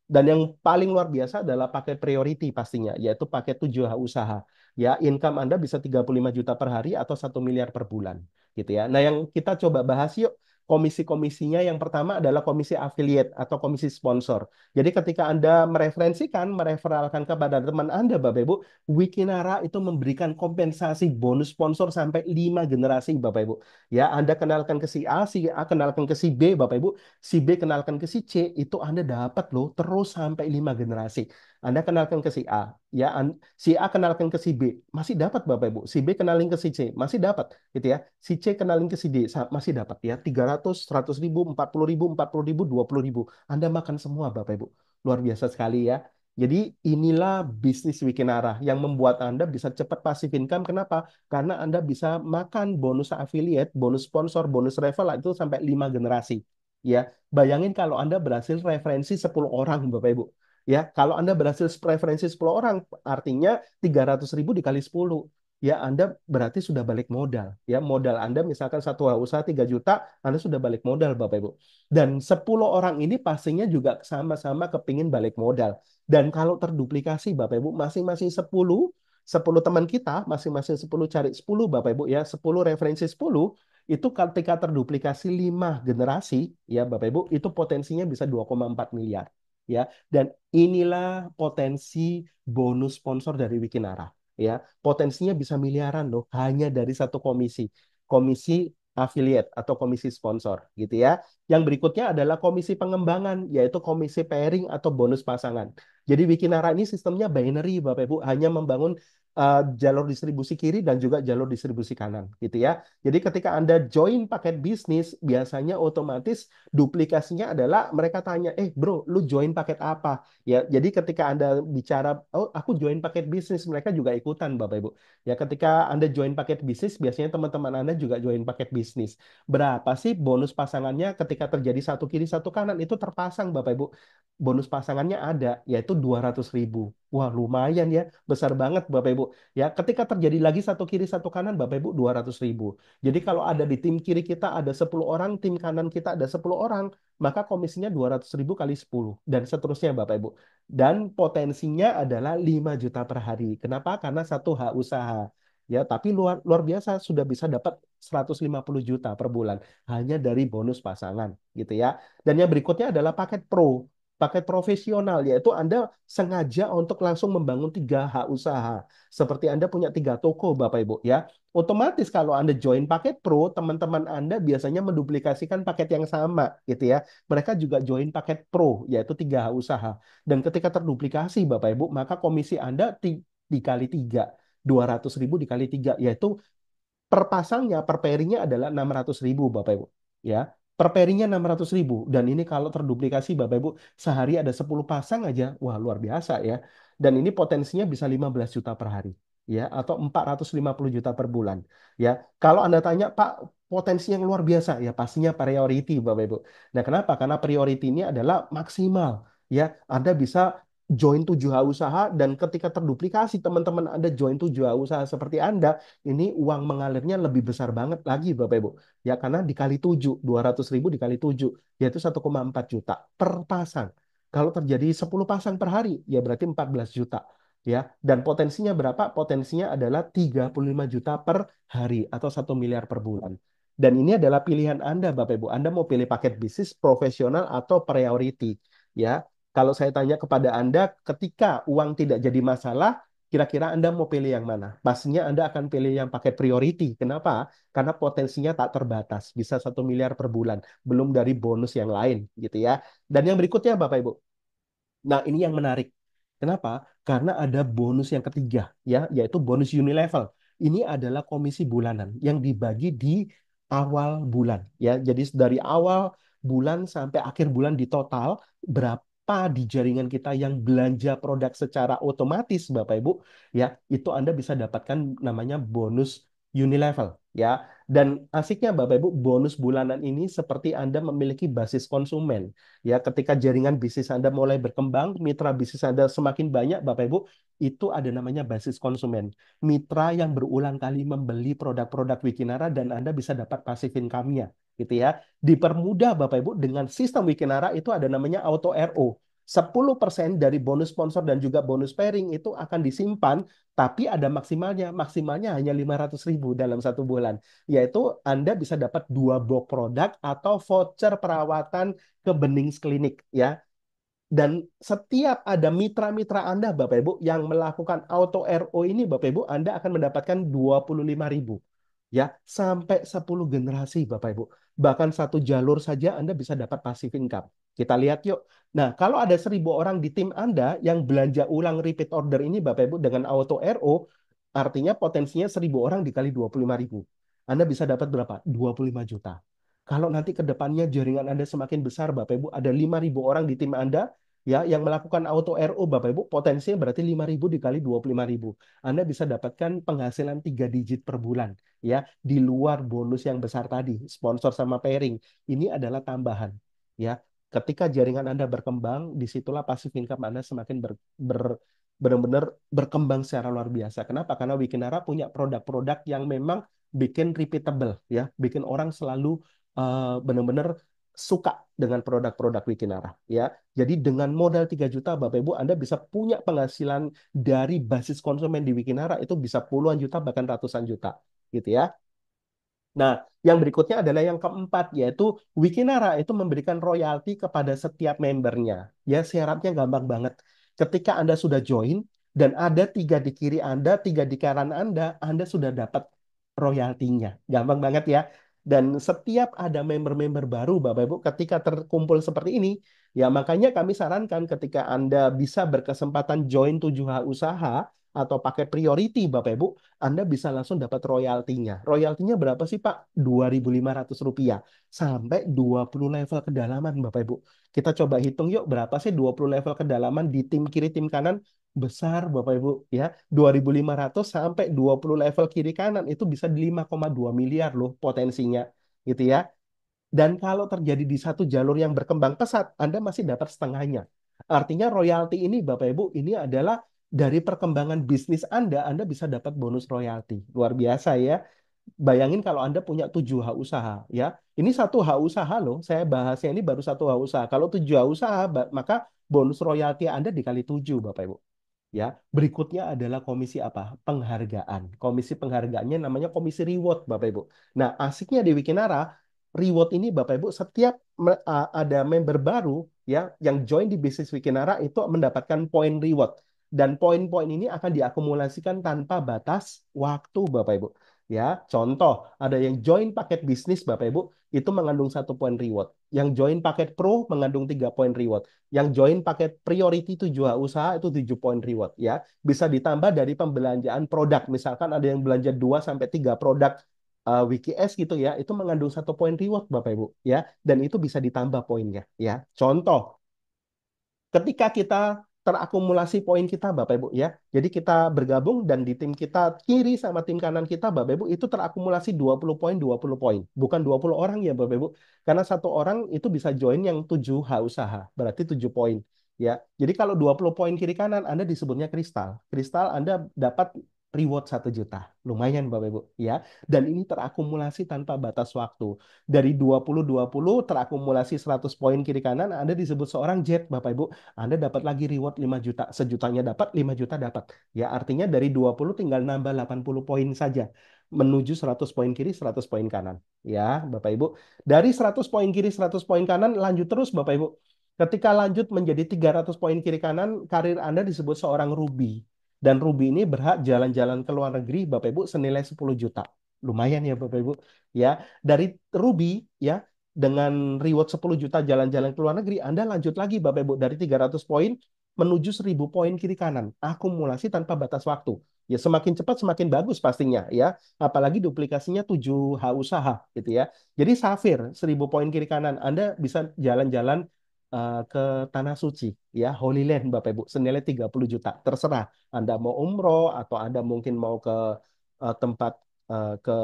Dan yang paling luar biasa adalah paket priority pastinya, yaitu paket 7 usaha. Ya, income Anda bisa 35 juta per hari atau 1 miliar per bulan. Gitu ya. Nah, yang kita coba bahas yuk, komisi-komisinya yang pertama adalah komisi affiliate atau komisi sponsor. Jadi ketika Anda mereferensikan, mereferalkan kepada teman Anda, Bapak Ibu, Wikinara itu memberikan kompensasi bonus sponsor sampai 5 generasi, Bapak Ibu. Ya, Anda kenalkan ke si A kenalkan ke si B, Bapak Ibu, si B kenalkan ke si C, itu Anda dapat loh terus sampai 5 generasi. Anda kenalkan ke si A, ya, si A kenalkan ke si B, masih dapat Bapak Ibu. Si B kenalin ke si C, masih dapat, gitu ya. Si C kenalin ke si D, masih dapat ya. 300, 100 ribu, 40 ribu, 40 ribu, 20 ribu. Anda makan semua Bapak Ibu. Luar biasa sekali ya. Jadi inilah bisnis Wikinara yang membuat Anda bisa cepat passive income. Kenapa? Karena Anda bisa makan bonus affiliate, bonus sponsor, bonus referral itu sampai 5 generasi. Ya, bayangin kalau Anda berhasil referensi 10 orang, Bapak Ibu. Ya, kalau Anda berhasil referensi 10 orang, artinya 300 ribu dikali 10. Ya, Anda berarti sudah balik modal. Ya, modal Anda misalkan satu usaha 3 juta, Anda sudah balik modal, Bapak Ibu. Dan 10 orang ini pastinya juga sama-sama kepingin balik modal. Dan kalau terduplikasi, Bapak Ibu, masing-masing 10 teman kita, masing-masing 10 cari 10, Bapak Ibu, ya, 10 referensi 10, itu ketika terduplikasi 5 generasi, ya, Bapak Ibu, itu potensinya bisa 2,4 miliar. Ya, dan inilah potensi bonus sponsor dari Wikinara. Ya, potensinya bisa miliaran loh, hanya dari satu komisi, komisi affiliate atau komisi sponsor, gitu ya. Yang berikutnya adalah komisi pengembangan, yaitu komisi pairing atau bonus pasangan. Jadi Wikinara ini sistemnya binary, Bapak Ibu, hanya membangun jalur distribusi kiri dan juga jalur distribusi kanan gitu ya. Jadi ketika Anda join paket bisnis, biasanya otomatis duplikasinya adalah mereka tanya, bro, lu join paket apa? Ya, jadi ketika Anda bicara, oh aku join paket bisnis, mereka juga ikutan Bapak Ibu. Ya, ketika Anda join paket bisnis, biasanya teman-teman Anda juga join paket bisnis. Berapa sih bonus pasangannya ketika terjadi satu kiri satu kanan itu terpasang Bapak Ibu. Bonus pasangannya ada, yaitu 200.000. Wah, lumayan ya, besar banget Bapak Ibu. Ya, ketika terjadi lagi satu kiri satu kanan Bapak Ibu 200.000. Jadi kalau ada di tim kiri kita ada 10 orang, tim kanan kita ada 10 orang, maka komisinya 200.000 kali 10 dan seterusnya Bapak Ibu. Dan potensinya adalah 5 juta per hari. Kenapa? Karena satu hak usaha. Ya, tapi luar luar biasa sudah bisa dapat 150 juta per bulan hanya dari bonus pasangan gitu ya. Dan yang berikutnya adalah paket pro. Paket profesional, yaitu Anda sengaja untuk langsung membangun 3 hak usaha. Seperti Anda punya 3 toko, Bapak Ibu, ya. Otomatis kalau Anda join paket pro, teman-teman Anda biasanya menduplikasikan paket yang sama, gitu ya. Mereka juga join paket pro, yaitu 3 hak usaha. Dan ketika terduplikasi, Bapak Ibu, maka komisi Anda dikali 3. 200.000 dikali 3, yaitu per pasangnya, per pairingnya adalah 600.000 Bapak Ibu. Ya, per pairingnya 600.000. Dan ini kalau terduplikasi Bapak Ibu, sehari ada 10 pasang aja. Wah, luar biasa ya. Dan ini potensinya bisa 15 juta per hari. Ya, atau 450 juta per bulan. Ya, kalau Anda tanya, Pak, potensi yang luar biasa. Ya, pastinya priority Bapak Ibu. Nah, kenapa? Karena priority ini adalah maksimal. Ya, Anda bisa join 7 usaha dan ketika terduplikasi teman-teman Anda join 7 usaha seperti Anda, ini uang mengalirnya lebih besar banget lagi Bapak Ibu. Ya karena dikali 7, 200.000 dikali 7, yaitu 1,4 juta per pasang. Kalau terjadi 10 pasang per hari, ya berarti 14 juta. Ya, dan potensinya berapa? Potensinya adalah 35 juta per hari atau 1 miliar per bulan. Dan ini adalah pilihan Anda, Bapak Ibu. Anda mau pilih paket bisnis profesional atau priority. Ya, kalau saya tanya kepada Anda, ketika uang tidak jadi masalah, kira-kira Anda mau pilih yang mana? Pastinya Anda akan pilih yang pakai priority. Kenapa? Karena potensinya tak terbatas, bisa 1 miliar per bulan, belum dari bonus yang lain, gitu ya. Dan yang berikutnya, Bapak Ibu. Nah, ini yang menarik. Kenapa? Karena ada bonus yang ketiga, ya, yaitu bonus unilevel. Ini adalah komisi bulanan yang dibagi di awal bulan, ya. Jadi dari awal bulan sampai akhir bulan di total berapa di jaringan kita yang belanja produk secara otomatis, Bapak Ibu, ya, itu Anda bisa dapatkan namanya bonus unilevel, ya. Dan asiknya Bapak Ibu, bonus bulanan ini seperti Anda memiliki basis konsumen. Ya, ketika jaringan bisnis Anda mulai berkembang, mitra bisnis Anda semakin banyak, Bapak Ibu, itu ada namanya basis konsumen. Mitra yang berulang kali membeli produk-produk Wikinara dan Anda bisa dapat passive income-nya, gitu ya. Dipermudah Bapak Ibu dengan sistem Wikinara itu ada namanya auto RO. 10% dari bonus sponsor dan juga bonus pairing itu akan disimpan, tapi ada maksimalnya. Maksimalnya hanya 500.000 dalam 1 bulan. Yaitu Anda bisa dapat 2 box produk atau voucher perawatan ke Benings Klinik ya. Dan setiap ada mitra-mitra Anda Bapak Ibu yang melakukan auto RO ini Bapak Ibu, Anda akan mendapatkan 25.000 ya sampai 10 generasi Bapak Ibu. Bahkan satu jalur saja Anda bisa dapat passive income. Kita lihat yuk. Nah, kalau ada 1.000 orang di tim Anda yang belanja ulang repeat order ini Bapak Ibu dengan auto RO, artinya potensinya 1.000 orang dikali 25.000. Anda bisa dapat berapa? 25 juta. Kalau nanti ke depannya jaringan Anda semakin besar, Bapak Ibu, ada 5.000 orang di tim Anda ya yang melakukan auto RO, Bapak Ibu, potensinya berarti 5.000 dikali 25.000. Anda bisa dapatkan penghasilan 3 digit per bulan ya di luar bonus yang besar tadi, sponsor sama pairing. Ini adalah tambahan ya. Ketika jaringan Anda berkembang, disitulah passive income Anda semakin benar-benar berkembang secara luar biasa. Kenapa? Karena Wikinara punya produk-produk yang memang bikin repeatable ya, bikin orang selalu benar-benar suka dengan produk-produk Wikinara ya. Jadi dengan modal 3 juta Bapak Ibu Anda bisa punya penghasilan dari basis konsumen di Wikinara itu bisa puluhan juta bahkan ratusan juta gitu ya. Nah, yang berikutnya adalah yang keempat, yaitu Wikinara itu memberikan royalti kepada setiap membernya. Ya, syaratnya gampang banget. Ketika Anda sudah join, dan ada 3 di kiri Anda, 3 di kanan Anda sudah dapat royaltinya. Gampang banget ya. Dan setiap ada member-member baru, Bapak Ibu, ketika terkumpul seperti ini, ya makanya kami sarankan ketika Anda bisa berkesempatan join 7 usaha, atau pakai priority Bapak Ibu, Anda bisa langsung dapat royaltinya. Royaltinya berapa sih Pak? Rp2.500 sampai 20 level kedalaman Bapak Ibu. Kita coba hitung yuk berapa sih 20 level kedalaman di tim kiri tim kanan besar Bapak Ibu ya. 2.500 sampai 20 level kiri kanan itu bisa di 5,2 miliar loh potensinya gitu ya. Dan kalau terjadi di satu jalur yang berkembang pesat, Anda masih dapat setengahnya. Artinya royalti ini Bapak Ibu ini adalah dari perkembangan bisnis Anda bisa dapat bonus royalti. Luar biasa ya. Bayangin kalau Anda punya 7 H usaha ya. Ini satu H usaha loh. Saya bahasnya ini baru satu H usaha. Kalau 7 H usaha, maka bonus royalti Anda dikali 7 Bapak Ibu. Ya, berikutnya adalah komisi apa? Penghargaan. Komisi penghargaannya namanya komisi reward, Bapak Ibu. Nah, asiknya di Wikinara, reward ini Bapak Ibu setiap ada member baru ya yang join di bisnis Wikinara itu mendapatkan poin reward. Dan poin-poin ini akan diakumulasikan tanpa batas waktu, Bapak Ibu. Ya, contoh ada yang join paket bisnis Bapak Ibu itu mengandung 1 poin reward. Yang join paket pro mengandung 3 poin reward. Yang join paket priority 7 usaha itu 7 poin reward ya. Bisa ditambah dari pembelanjaan produk. Misalkan ada yang belanja 2 sampai 3 produk WikiS gitu ya, itu mengandung 1 poin reward Bapak Ibu ya. Dan itu bisa ditambah poinnya ya. Contoh ketika kita terakumulasi poin kita Bapak Ibu ya. Jadi kita bergabung dan di tim kita kiri sama tim kanan kita Bapak Ibu itu terakumulasi 20 poin 20 poin. Bukan 20 orang ya Bapak Ibu. Karena satu orang itu bisa join yang 7 H usaha. Berarti 7 poin ya. Jadi kalau 20 poin kiri kanan Anda disebutnya kristal. Kristal Anda dapat reward 1 juta. Lumayan Bapak Ibu ya. Dan ini terakumulasi tanpa batas waktu. Dari 20-20 terakumulasi 100 poin kiri kanan Anda disebut seorang jet Bapak Ibu. Anda dapat lagi reward 5 juta. Sejutanya dapat, 5 juta dapat. Ya, artinya dari 20 tinggal nambah 80 poin saja. Menuju 100 poin kiri, 100 poin kanan. Ya, Bapak Ibu. Dari 100 poin kiri, 100 poin kanan, lanjut terus Bapak Ibu. Ketika lanjut menjadi 300 poin kiri kanan, karir Anda disebut seorang Ruby. Dan Ruby ini berhak jalan-jalan ke luar negeri, Bapak Ibu, senilai 10 juta. Lumayan ya Bapak Ibu. Ya, dari Ruby ya dengan reward 10 juta jalan-jalan ke luar negeri, Anda lanjut lagi Bapak Ibu dari 300 poin menuju 1000 poin kiri kanan. Akumulasi tanpa batas waktu. Ya semakin cepat semakin bagus pastinya ya. Apalagi duplikasinya 7 H usaha gitu ya. Jadi Safir 1000 poin kiri kanan Anda bisa jalan-jalan ke Tanah Suci ya, Holy Land Bapak Ibu senilai 30 juta. Terserah Anda mau umroh atau Anda mungkin mau ke tempat ke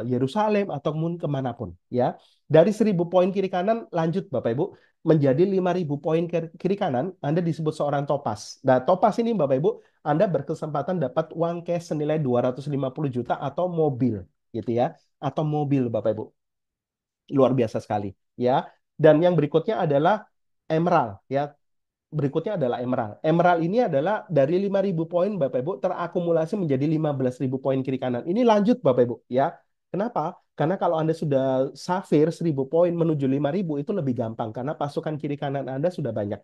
Yerusalem ataupun kemanapun ya. Dari 1000 poin kiri kanan lanjut Bapak Ibu menjadi 5000 poin kiri kanan Anda disebut seorang topas. Nah, topas ini Bapak Ibu Anda berkesempatan dapat uang cash senilai 250 juta atau mobil gitu ya. Atau mobil Bapak Ibu. Luar biasa sekali ya. Dan yang berikutnya adalah Emerald ya. Berikutnya adalah Emerald. Emerald ini adalah dari 5.000 poin Bapak Ibu terakumulasi menjadi 15.000 poin kiri kanan. Ini lanjut Bapak Ibu ya. Kenapa? Karena kalau Anda sudah Safir 1.000 poin menuju 5.000 itu lebih gampang karena pasukan kiri kanan Anda sudah banyak.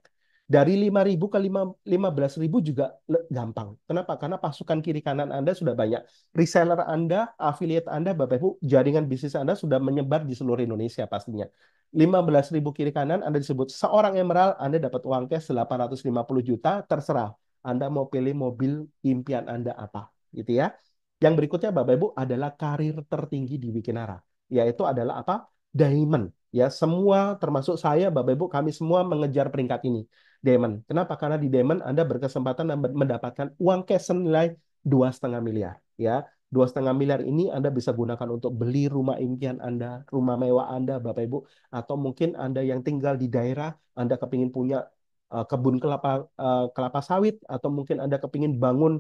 Dari 5.000 ke 15.000 juga gampang. Kenapa? Karena pasukan kiri kanan Anda sudah banyak. Reseller Anda, affiliate Anda, Bapak Ibu, jaringan bisnis Anda sudah menyebar di seluruh Indonesia pastinya. 15.000 kiri kanan Anda disebut seorang emerald, Anda dapat uang cash 850 juta, terserah. Anda mau pilih mobil impian Anda apa, gitu ya. Yang berikutnya Bapak Ibu adalah karir tertinggi di Wikinara, yaitu adalah apa? Diamond. Ya, semua termasuk saya, Bapak Ibu, kami semua mengejar peringkat ini. Diamond. Kenapa? Karena di Diamond Anda berkesempatan mendapatkan uang cash senilai 2,5 miliar. Ya, 2,5 miliar ini Anda bisa gunakan untuk beli rumah impian Anda, rumah mewah Anda, Bapak Ibu, atau mungkin Anda yang tinggal di daerah, Anda kepingin punya kebun kelapa sawit, atau mungkin Anda kepingin bangun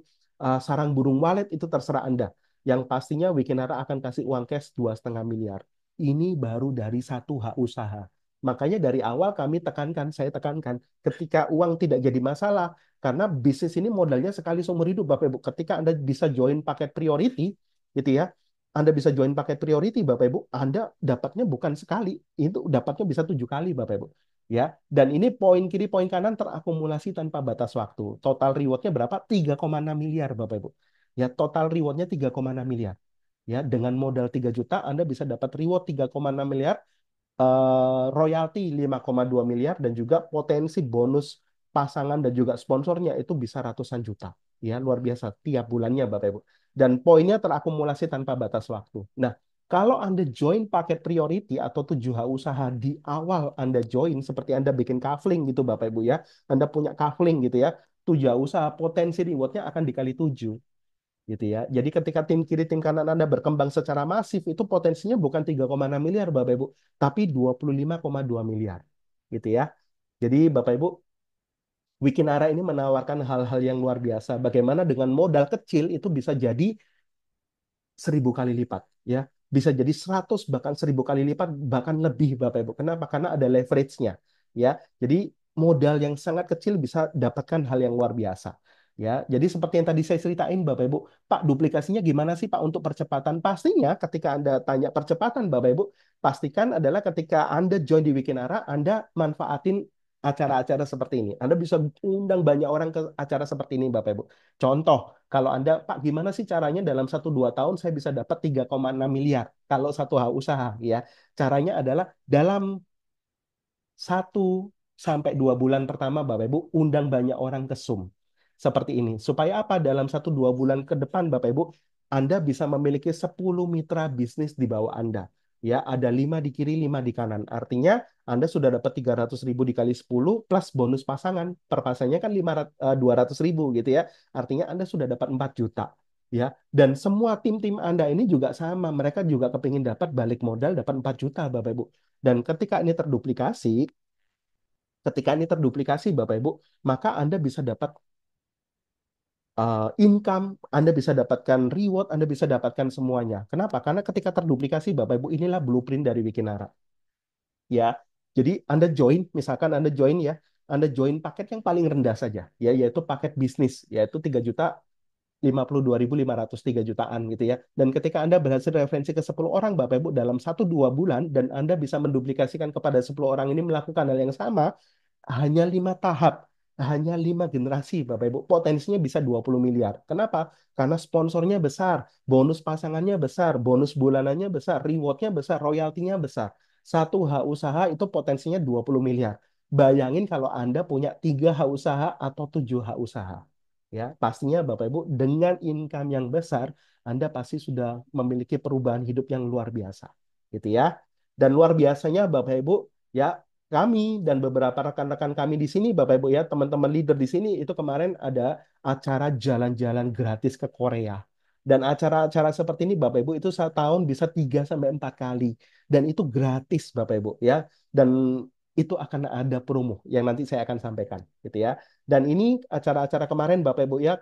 sarang burung walet, itu terserah Anda. Yang pastinya Wikinara akan kasih uang cash 2,5 miliar. Ini baru dari satu hak usaha. Makanya dari awal kami tekankan, saya tekankan, ketika uang tidak jadi masalah, karena bisnis ini modalnya sekali seumur hidup, Bapak Ibu. Ketika Anda bisa join paket priority, gitu ya, Anda bisa join paket priority, Bapak Ibu, Anda dapatnya bukan sekali, itu dapatnya bisa 7 kali, Bapak Ibu. Ya, dan ini poin kiri, poin kanan terakumulasi tanpa batas waktu. Total rewardnya berapa? 3,6 miliar, Bapak Ibu. Ya, total rewardnya 3,6 miliar. Ya, dengan modal 3 juta, Anda bisa dapat reward 3,6 miliar, royalti 5,2 miliar, dan juga potensi bonus pasangan dan juga sponsornya itu bisa ratusan juta. Ya, luar biasa tiap bulannya Bapak Ibu. Dan poinnya terakumulasi tanpa batas waktu. Nah, kalau Anda join paket priority atau 7H usaha di awal Anda join, seperti Anda bikin kafling gitu Bapak Ibu ya, Anda punya kafling gitu ya, 7H usaha potensi rewardnya akan dikali 7 gitu ya. Jadi ketika tim kiri, tim kanan Anda berkembang secara masif, itu potensinya bukan 3,6 miliar Bapak Ibu, tapi 25,2 miliar gitu ya. Jadi Bapak Ibu, Wikinara ini menawarkan hal-hal yang luar biasa. Bagaimana dengan modal kecil itu bisa jadi 1.000 kali lipat, ya. Bisa jadi 100 bahkan 1.000 kali lipat bahkan lebih Bapak Ibu. Kenapa? Karena ada leverage-nya, ya. Jadi modal yang sangat kecil bisa dapatkan hal yang luar biasa. Ya, jadi seperti yang tadi saya ceritain Bapak Ibu, Pak, duplikasinya gimana sih Pak untuk percepatan? Pastinya ketika Anda tanya percepatan Bapak Ibu, pastikan adalah ketika Anda join di Wikinara, Anda manfaatin acara-acara seperti ini. Anda bisa undang banyak orang ke acara seperti ini Bapak Ibu. Contoh, kalau Anda, Pak, gimana sih caranya dalam 1-2 tahun saya bisa dapat 3,6 miliar kalau satu usaha, ya. Caranya adalah dalam 1 sampai 2 bulan pertama, Bapak Ibu, undang banyak orang ke Zoom. Seperti ini. Supaya apa? Dalam 1-2 bulan ke depan, Bapak Ibu, Anda bisa memiliki 10 mitra bisnis di bawah Anda. Ya, ada 5 di kiri, 5 di kanan. Artinya, Anda sudah dapat 300.000 dikali 10 plus bonus pasangan. Per pasangnya kan 200.000 gitu ya. Artinya Anda sudah dapat 4 juta. Ya, dan semua tim-tim Anda ini juga sama. Mereka juga kepingin dapat balik modal, dapat 4 juta, Bapak Ibu. Dan ketika ini terduplikasi, Bapak Ibu, maka Anda bisa dapat income, Anda bisa dapatkan reward, Anda bisa dapatkan semuanya. Kenapa? Karena ketika terduplikasi, Bapak Ibu, inilah blueprint dari Wikinara. Ya, jadi Anda join, misalkan Anda join ya, Anda join paket yang paling rendah saja, ya, yaitu paket bisnis, yaitu 3.052.503 jutaan gitu ya. Dan ketika Anda berhasil referensi ke 10 orang, Bapak Ibu, dalam 1-2 bulan, dan Anda bisa menduplikasikan kepada 10 orang ini melakukan hal yang sama, hanya 5 tahap, hanya 5 generasi, Bapak Ibu. Potensinya bisa 20 miliar. Kenapa? Karena sponsornya besar, bonus pasangannya besar, bonus bulanannya besar, rewardnya besar, royaltinya besar. Satu H usaha itu potensinya 20 miliar. Bayangin kalau Anda punya 3 H usaha atau 7 H usaha. Ya, pastinya Bapak Ibu dengan income yang besar, Anda pasti sudah memiliki perubahan hidup yang luar biasa. Gitu ya. Dan luar biasanya Bapak Ibu, ya, kami dan beberapa rekan-rekan kami di sini, Bapak Ibu ya, teman-teman leader di sini itu kemarin ada acara jalan-jalan gratis ke Korea. Dan acara-acara seperti ini Bapak Ibu itu setahun bisa 3 sampai 4 kali. Dan itu gratis Bapak Ibu ya. Dan itu akan ada promo yang nanti saya akan sampaikan gitu ya. Dan ini acara-acara kemarin Bapak Ibu ya,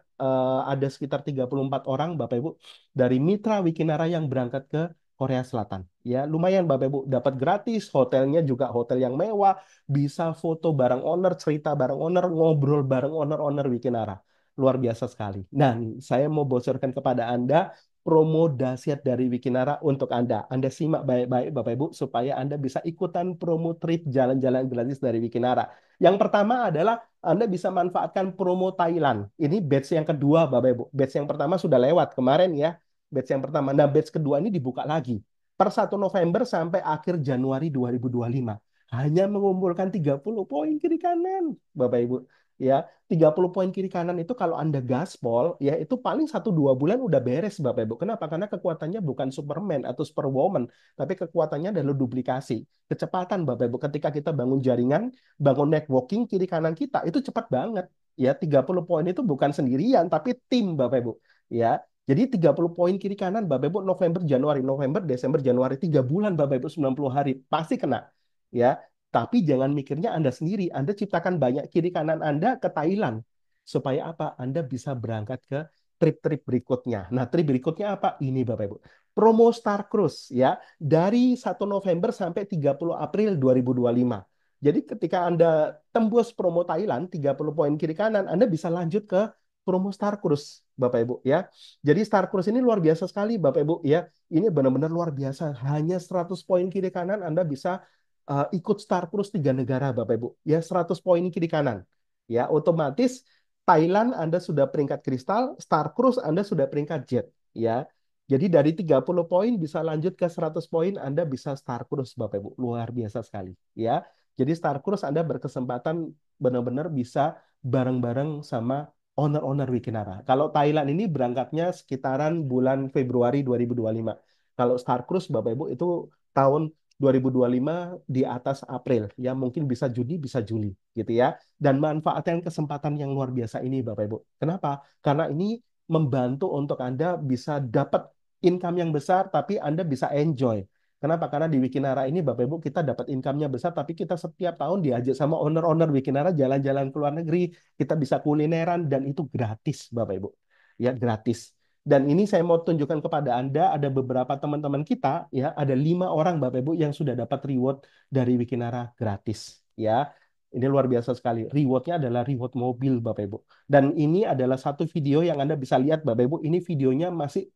ada sekitar 34 orang Bapak Ibu dari mitra Wikinara yang berangkat ke Korea Selatan. Ya, lumayan Bapak Ibu, dapat gratis, hotelnya juga hotel yang mewah, bisa foto bareng owner, cerita bareng owner, ngobrol bareng owner-owner Wikinara. Luar biasa sekali. Nah, nih, saya mau bocorkan kepada Anda promo dahsyat dari Wikinara untuk Anda. Anda simak baik-baik Bapak Ibu supaya Anda bisa ikutan promo trip jalan-jalan gratis dari Wikinara. Yang pertama adalah Anda bisa manfaatkan promo Thailand. Ini batch yang kedua Bapak Ibu. Batch yang pertama sudah lewat kemarin ya. Batch yang pertama. Nah, batch kedua ini dibuka lagi per 1 November sampai akhir Januari 2025. Hanya mengumpulkan 30 poin kiri kanan, Bapak Ibu. Ya, 30 poin kiri kanan itu kalau Anda gaspol, ya itu paling 1-2 bulan udah beres, Bapak Ibu. Kenapa? Karena kekuatannya bukan Superman atau Superwoman, tapi kekuatannya adalah duplikasi. Kecepatan, Bapak Ibu. Ketika kita bangun jaringan, bangun networking kiri kanan kita, itu cepat banget. Ya, 30 poin itu bukan sendirian, tapi tim, Bapak Ibu. Ya, jadi 30 poin kiri kanan Bapak Ibu November, Januari, November, Desember, Januari, 3 bulan Bapak Ibu 90 hari pasti kena. Ya, tapi jangan mikirnya Anda sendiri. Anda ciptakan banyak kiri kanan Anda ke Thailand. Supaya apa? Anda bisa berangkat ke trip-trip berikutnya. Nah, trip berikutnya apa? Ini Bapak Ibu. Promo Star Cruise ya, dari 1 November sampai 30 April 2025. Jadi ketika Anda tembus promo Thailand 30 poin kiri kanan, Anda bisa lanjut ke promo Star Cruise, Bapak Ibu ya. Jadi Star Cruise ini luar biasa sekali Bapak Ibu ya. Ini benar-benar luar biasa. Hanya 100 poin kiri kanan Anda bisa ikut Star Cruise 3 negara Bapak Ibu. Ya, 100 poin kiri kanan. Ya, otomatis Thailand Anda sudah peringkat kristal, Star Cruise Anda sudah peringkat jet. Ya. Jadi dari 30 poin bisa lanjut ke 100 poin Anda bisa Star Cruise Bapak Ibu. Luar biasa sekali. Ya. Jadi Star Cruise Anda berkesempatan benar-benar bisa bareng-bareng sama owner-owner Wikinara. Kalau Thailand ini berangkatnya sekitaran bulan Februari 2025. Kalau Star Cruise, Bapak Ibu, itu tahun 2025 di atas April. Ya, mungkin bisa Juni, bisa Juli, gitu ya. Dan manfaatkan kesempatan yang luar biasa ini, Bapak Ibu. Kenapa? Karena ini membantu untuk Anda bisa dapat income yang besar, tapi Anda bisa enjoy. Kenapa? Karena di Wikinara ini Bapak Ibu kita dapat income-nya besar, tapi kita setiap tahun diajak sama owner-owner Wikinara jalan-jalan ke luar negeri, kita bisa kulineran dan itu gratis Bapak Ibu. Ya, gratis. Dan ini saya mau tunjukkan kepada Anda ada beberapa teman-teman kita ya, ada 5 orang Bapak Ibu yang sudah dapat reward dari Wikinara gratis ya. Ini luar biasa sekali. Rewardnya adalah reward mobil Bapak Ibu. Dan ini adalah satu video yang Anda bisa lihat Bapak Ibu. Ini videonya masih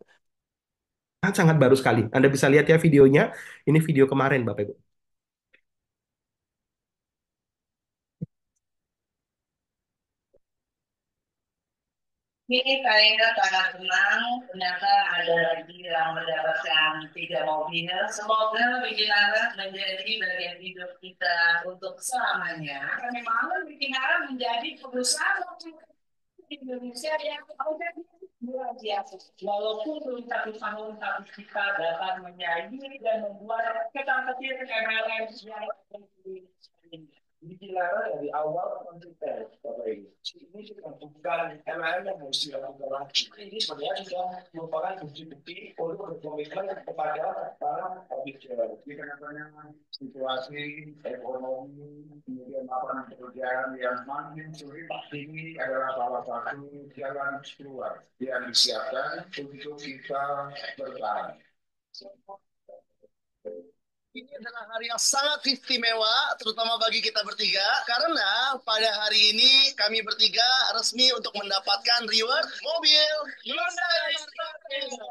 sangat baru sekali. Anda bisa lihat ya videonya. Ini video kemarin Bapak Ibu. Ini kayaknya sangat senang, ternyata ada lagi yang mendapatkan 3 mobil. Semoga Bikin Arah menjadi bagian hidup kita untuk selamanya. Karena memang Bikin Arah menjadi perusahaan di Indonesia yang luar biasa. Walaupun belum 1 tahun, tapi kita dapat menyaingi dan membuat kecil MLM yang dilarang dari awal konsisten, Bapak Ibu. Ini sudah bukan MLM yang harus dilakukan lagi. Ini sebenarnya sudah merupakan bukti-bukti untuk berkomitmen kepada para pembicara. Jadi kadang-kadang situasi ekonomi, kemudian lapangan pekerjaan yang makin sulit, ini adalah salah satu jalan keluar yang disiapkan untuk kita bertahan. Ini adalah hari yang sangat istimewa, terutama bagi kita bertiga, karena pada hari ini kami bertiga resmi untuk mendapatkan reward mobil Hyundai Staria.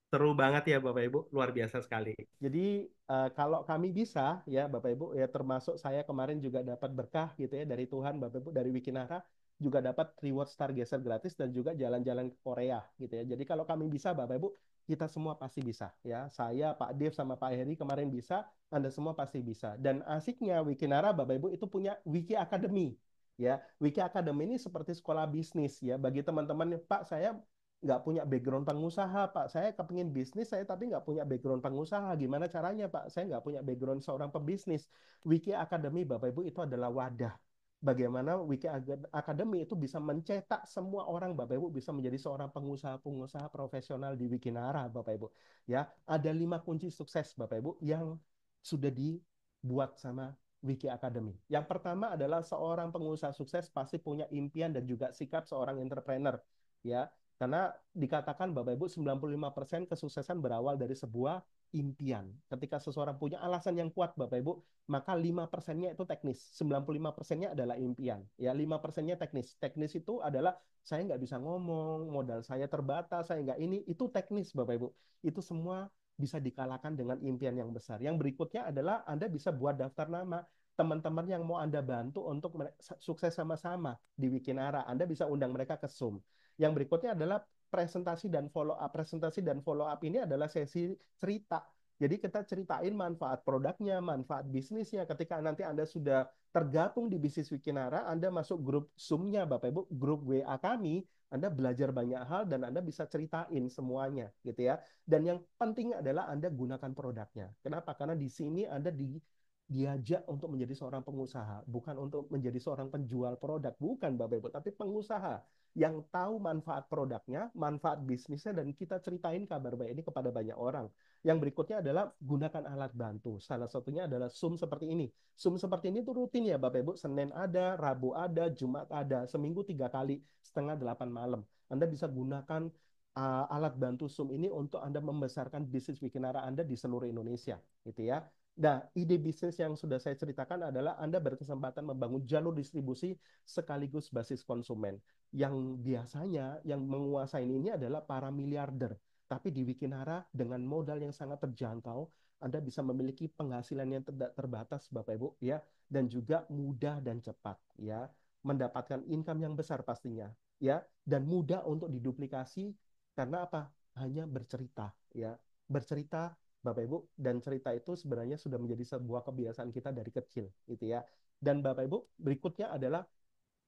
Seru banget ya Bapak Ibu, luar biasa sekali. Jadi kalau kami bisa ya Bapak Ibu ya termasuk saya kemarin juga dapat berkah gitu ya dari Tuhan Bapak Ibu dari Wikinara juga dapat reward Stargazer gratis dan juga jalan-jalan ke Korea gitu ya. Jadi kalau kami bisa Bapak Ibu kita semua pasti bisa ya. Saya Pak Dev sama Pak Heri kemarin bisa, Anda semua pasti bisa. Dan asiknya Wikinara Bapak Ibu itu punya Wiki Academy ya. Wiki Academy ini seperti sekolah bisnis ya bagi teman-teman Pak saya nggak punya background pengusaha, Pak. Saya kepingin bisnis, saya tapi nggak punya background pengusaha. Gimana caranya, Pak? Saya nggak punya background seorang pebisnis. Wiki Academy, Bapak Ibu, itu adalah wadah. Bagaimana Wiki Academy itu bisa mencetak semua orang, Bapak Ibu, bisa menjadi seorang pengusaha-pengusaha profesional di Wikinara, Bapak Ibu. Ya, ada 5 kunci sukses, Bapak Ibu, yang sudah dibuat sama Wiki Academy. Yang pertama adalah seorang pengusaha sukses pasti punya impian dan juga sikap seorang entrepreneur. Ya, karena dikatakan Bapak Ibu 95% kesuksesan berawal dari sebuah impian. Ketika seseorang punya alasan yang kuat Bapak Ibu, maka 5%-nya itu teknis. 95%-nya adalah impian. Ya, 5%-nya teknis. Teknis itu adalah saya nggak bisa ngomong, modal saya terbatas, saya nggak ini. Itu teknis Bapak Ibu. Itu semua bisa dikalahkan dengan impian yang besar. Yang berikutnya adalah Anda bisa buat daftar nama teman-teman yang mau Anda bantu untuk sukses sama-sama di Wikinara. Anda bisa undang mereka ke Zoom. Yang berikutnya adalah presentasi dan follow up. Presentasi dan follow up ini adalah sesi cerita. Jadi kita ceritain manfaat produknya, manfaat bisnisnya. Ketika nanti Anda sudah tergabung di bisnis Wikinara, Anda masuk grup Zoom-nya Bapak Ibu, grup WA kami, Anda belajar banyak hal dan Anda bisa ceritain semuanya gitu ya. Dan yang penting adalah Anda gunakan produknya. Kenapa? Karena di sini Anda diajak untuk menjadi seorang pengusaha, bukan untuk menjadi seorang penjual produk, bukan Bapak Ibu, tapi pengusaha yang tahu manfaat produknya, manfaat bisnisnya, dan kita ceritain kabar baik ini kepada banyak orang. Yang berikutnya adalah gunakan alat bantu. Salah satunya adalah Zoom seperti ini. Zoom seperti ini tuh rutin ya Bapak Ibu. Senin ada, Rabu ada, Jumat ada. Seminggu 3 kali, setengah 8 malam. Anda bisa gunakan alat bantu Zoom ini untuk Anda membesarkan bisnis Wikinara Anda di seluruh Indonesia. Gitu ya. Nah, ide bisnis yang sudah saya ceritakan adalah Anda berkesempatan membangun jalur distribusi sekaligus basis konsumen. Yang biasanya yang menguasai ini adalah para miliarder. Tapi di Wikinara dengan modal yang sangat terjangkau, Anda bisa memiliki penghasilan yang tidak terbatas, Bapak Ibu, ya, dan juga mudah dan cepat, ya, mendapatkan income yang besar pastinya, ya, dan mudah untuk diduplikasi karena apa? Hanya bercerita, ya, bercerita Bapak Ibu, dan cerita itu sebenarnya sudah menjadi sebuah kebiasaan kita dari kecil, gitu ya. Dan Bapak Ibu, berikutnya adalah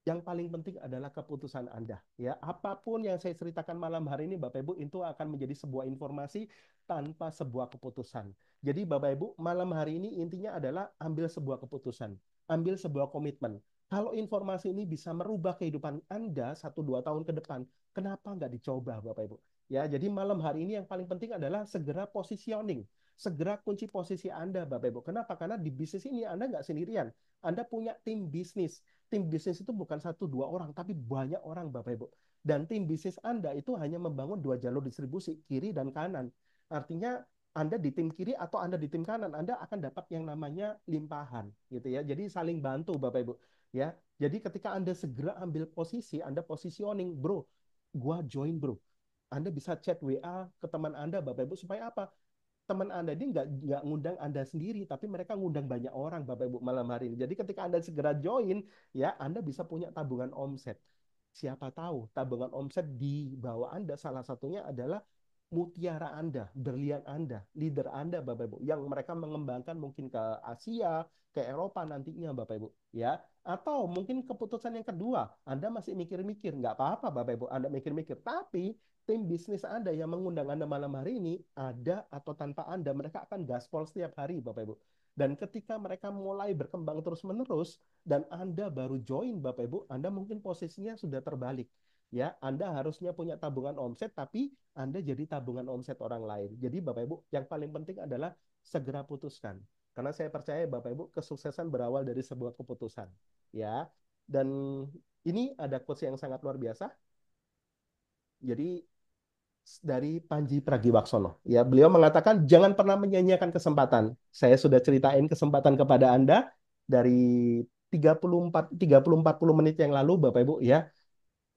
yang paling penting adalah keputusan Anda. Ya, apapun yang saya ceritakan malam hari ini, Bapak Ibu, itu akan menjadi sebuah informasi tanpa sebuah keputusan. Jadi, Bapak Ibu, malam hari ini intinya adalah ambil sebuah keputusan, ambil sebuah komitmen. Kalau informasi ini bisa merubah kehidupan Anda 1-2 tahun ke depan, kenapa nggak dicoba, Bapak Ibu? Ya, jadi malam hari ini yang paling penting adalah segera positioning, segera kunci posisi Anda, Bapak Ibu. Kenapa? Karena di bisnis ini Anda nggak sendirian. Anda punya tim bisnis. Tim bisnis itu bukan 1-2 orang, tapi banyak orang, Bapak Ibu. Dan tim bisnis Anda itu hanya membangun 2 jalur distribusi, kiri dan kanan. Artinya Anda di tim kiri atau Anda di tim kanan, Anda akan dapat yang namanya limpahan, gitu ya. Jadi saling bantu, Bapak Ibu. Ya, jadi ketika Anda segera ambil posisi, Anda positioning, bro, gua join bro. Anda bisa chat WA ke teman Anda, Bapak Ibu, supaya apa? Teman Anda ini nggak ngundang Anda sendiri, tapi mereka ngundang banyak orang, Bapak Ibu, malam hari ini. Jadi ketika Anda segera join, ya Anda bisa punya tabungan omset. Siapa tahu tabungan omset di bawah Anda salah satunya adalah mutiara Anda, berlian Anda, leader Anda, Bapak Ibu, yang mereka mengembangkan mungkin ke Asia, ke Eropa nantinya, Bapak Ibu, ya. Atau mungkin keputusan yang kedua, Anda masih mikir-mikir, nggak apa-apa, Bapak Ibu, Anda mikir-mikir, tapi tim bisnis Anda yang mengundang Anda malam hari ini, ada atau tanpa Anda, mereka akan gaspol setiap hari, Bapak Ibu. Dan ketika mereka mulai berkembang terus-menerus, dan Anda baru join, Bapak Ibu, Anda mungkin posisinya sudah terbalik. Ya, Anda harusnya punya tabungan omset, tapi Anda jadi tabungan omset orang lain. Jadi, Bapak Ibu, yang paling penting adalah segera putuskan. Karena saya percaya, Bapak Ibu, kesuksesan berawal dari sebuah keputusan. Ya, dan ini ada quotes yang sangat luar biasa. Jadi dari Panji Pragiwaksono. Ya, beliau mengatakan jangan pernah menyia-nyiakan kesempatan. Saya sudah ceritain kesempatan kepada Anda dari 30-40 menit yang lalu, Bapak Ibu, ya.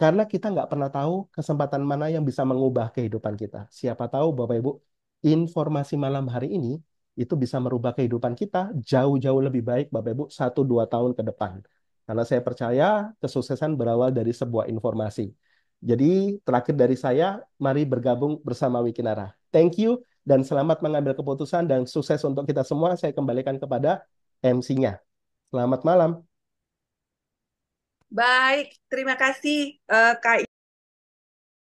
Karena kita nggak pernah tahu kesempatan mana yang bisa mengubah kehidupan kita. Siapa tahu, Bapak Ibu, informasi malam hari ini itu bisa merubah kehidupan kita jauh-jauh lebih baik, Bapak Ibu, 1-2 tahun ke depan. Karena saya percaya kesuksesan berawal dari sebuah informasi. Jadi, terakhir dari saya, mari bergabung bersama Wikinara. Thank you, dan selamat mengambil keputusan, dan sukses untuk kita semua. Saya kembalikan kepada MC-nya. Selamat malam. Baik, terima kasih Kak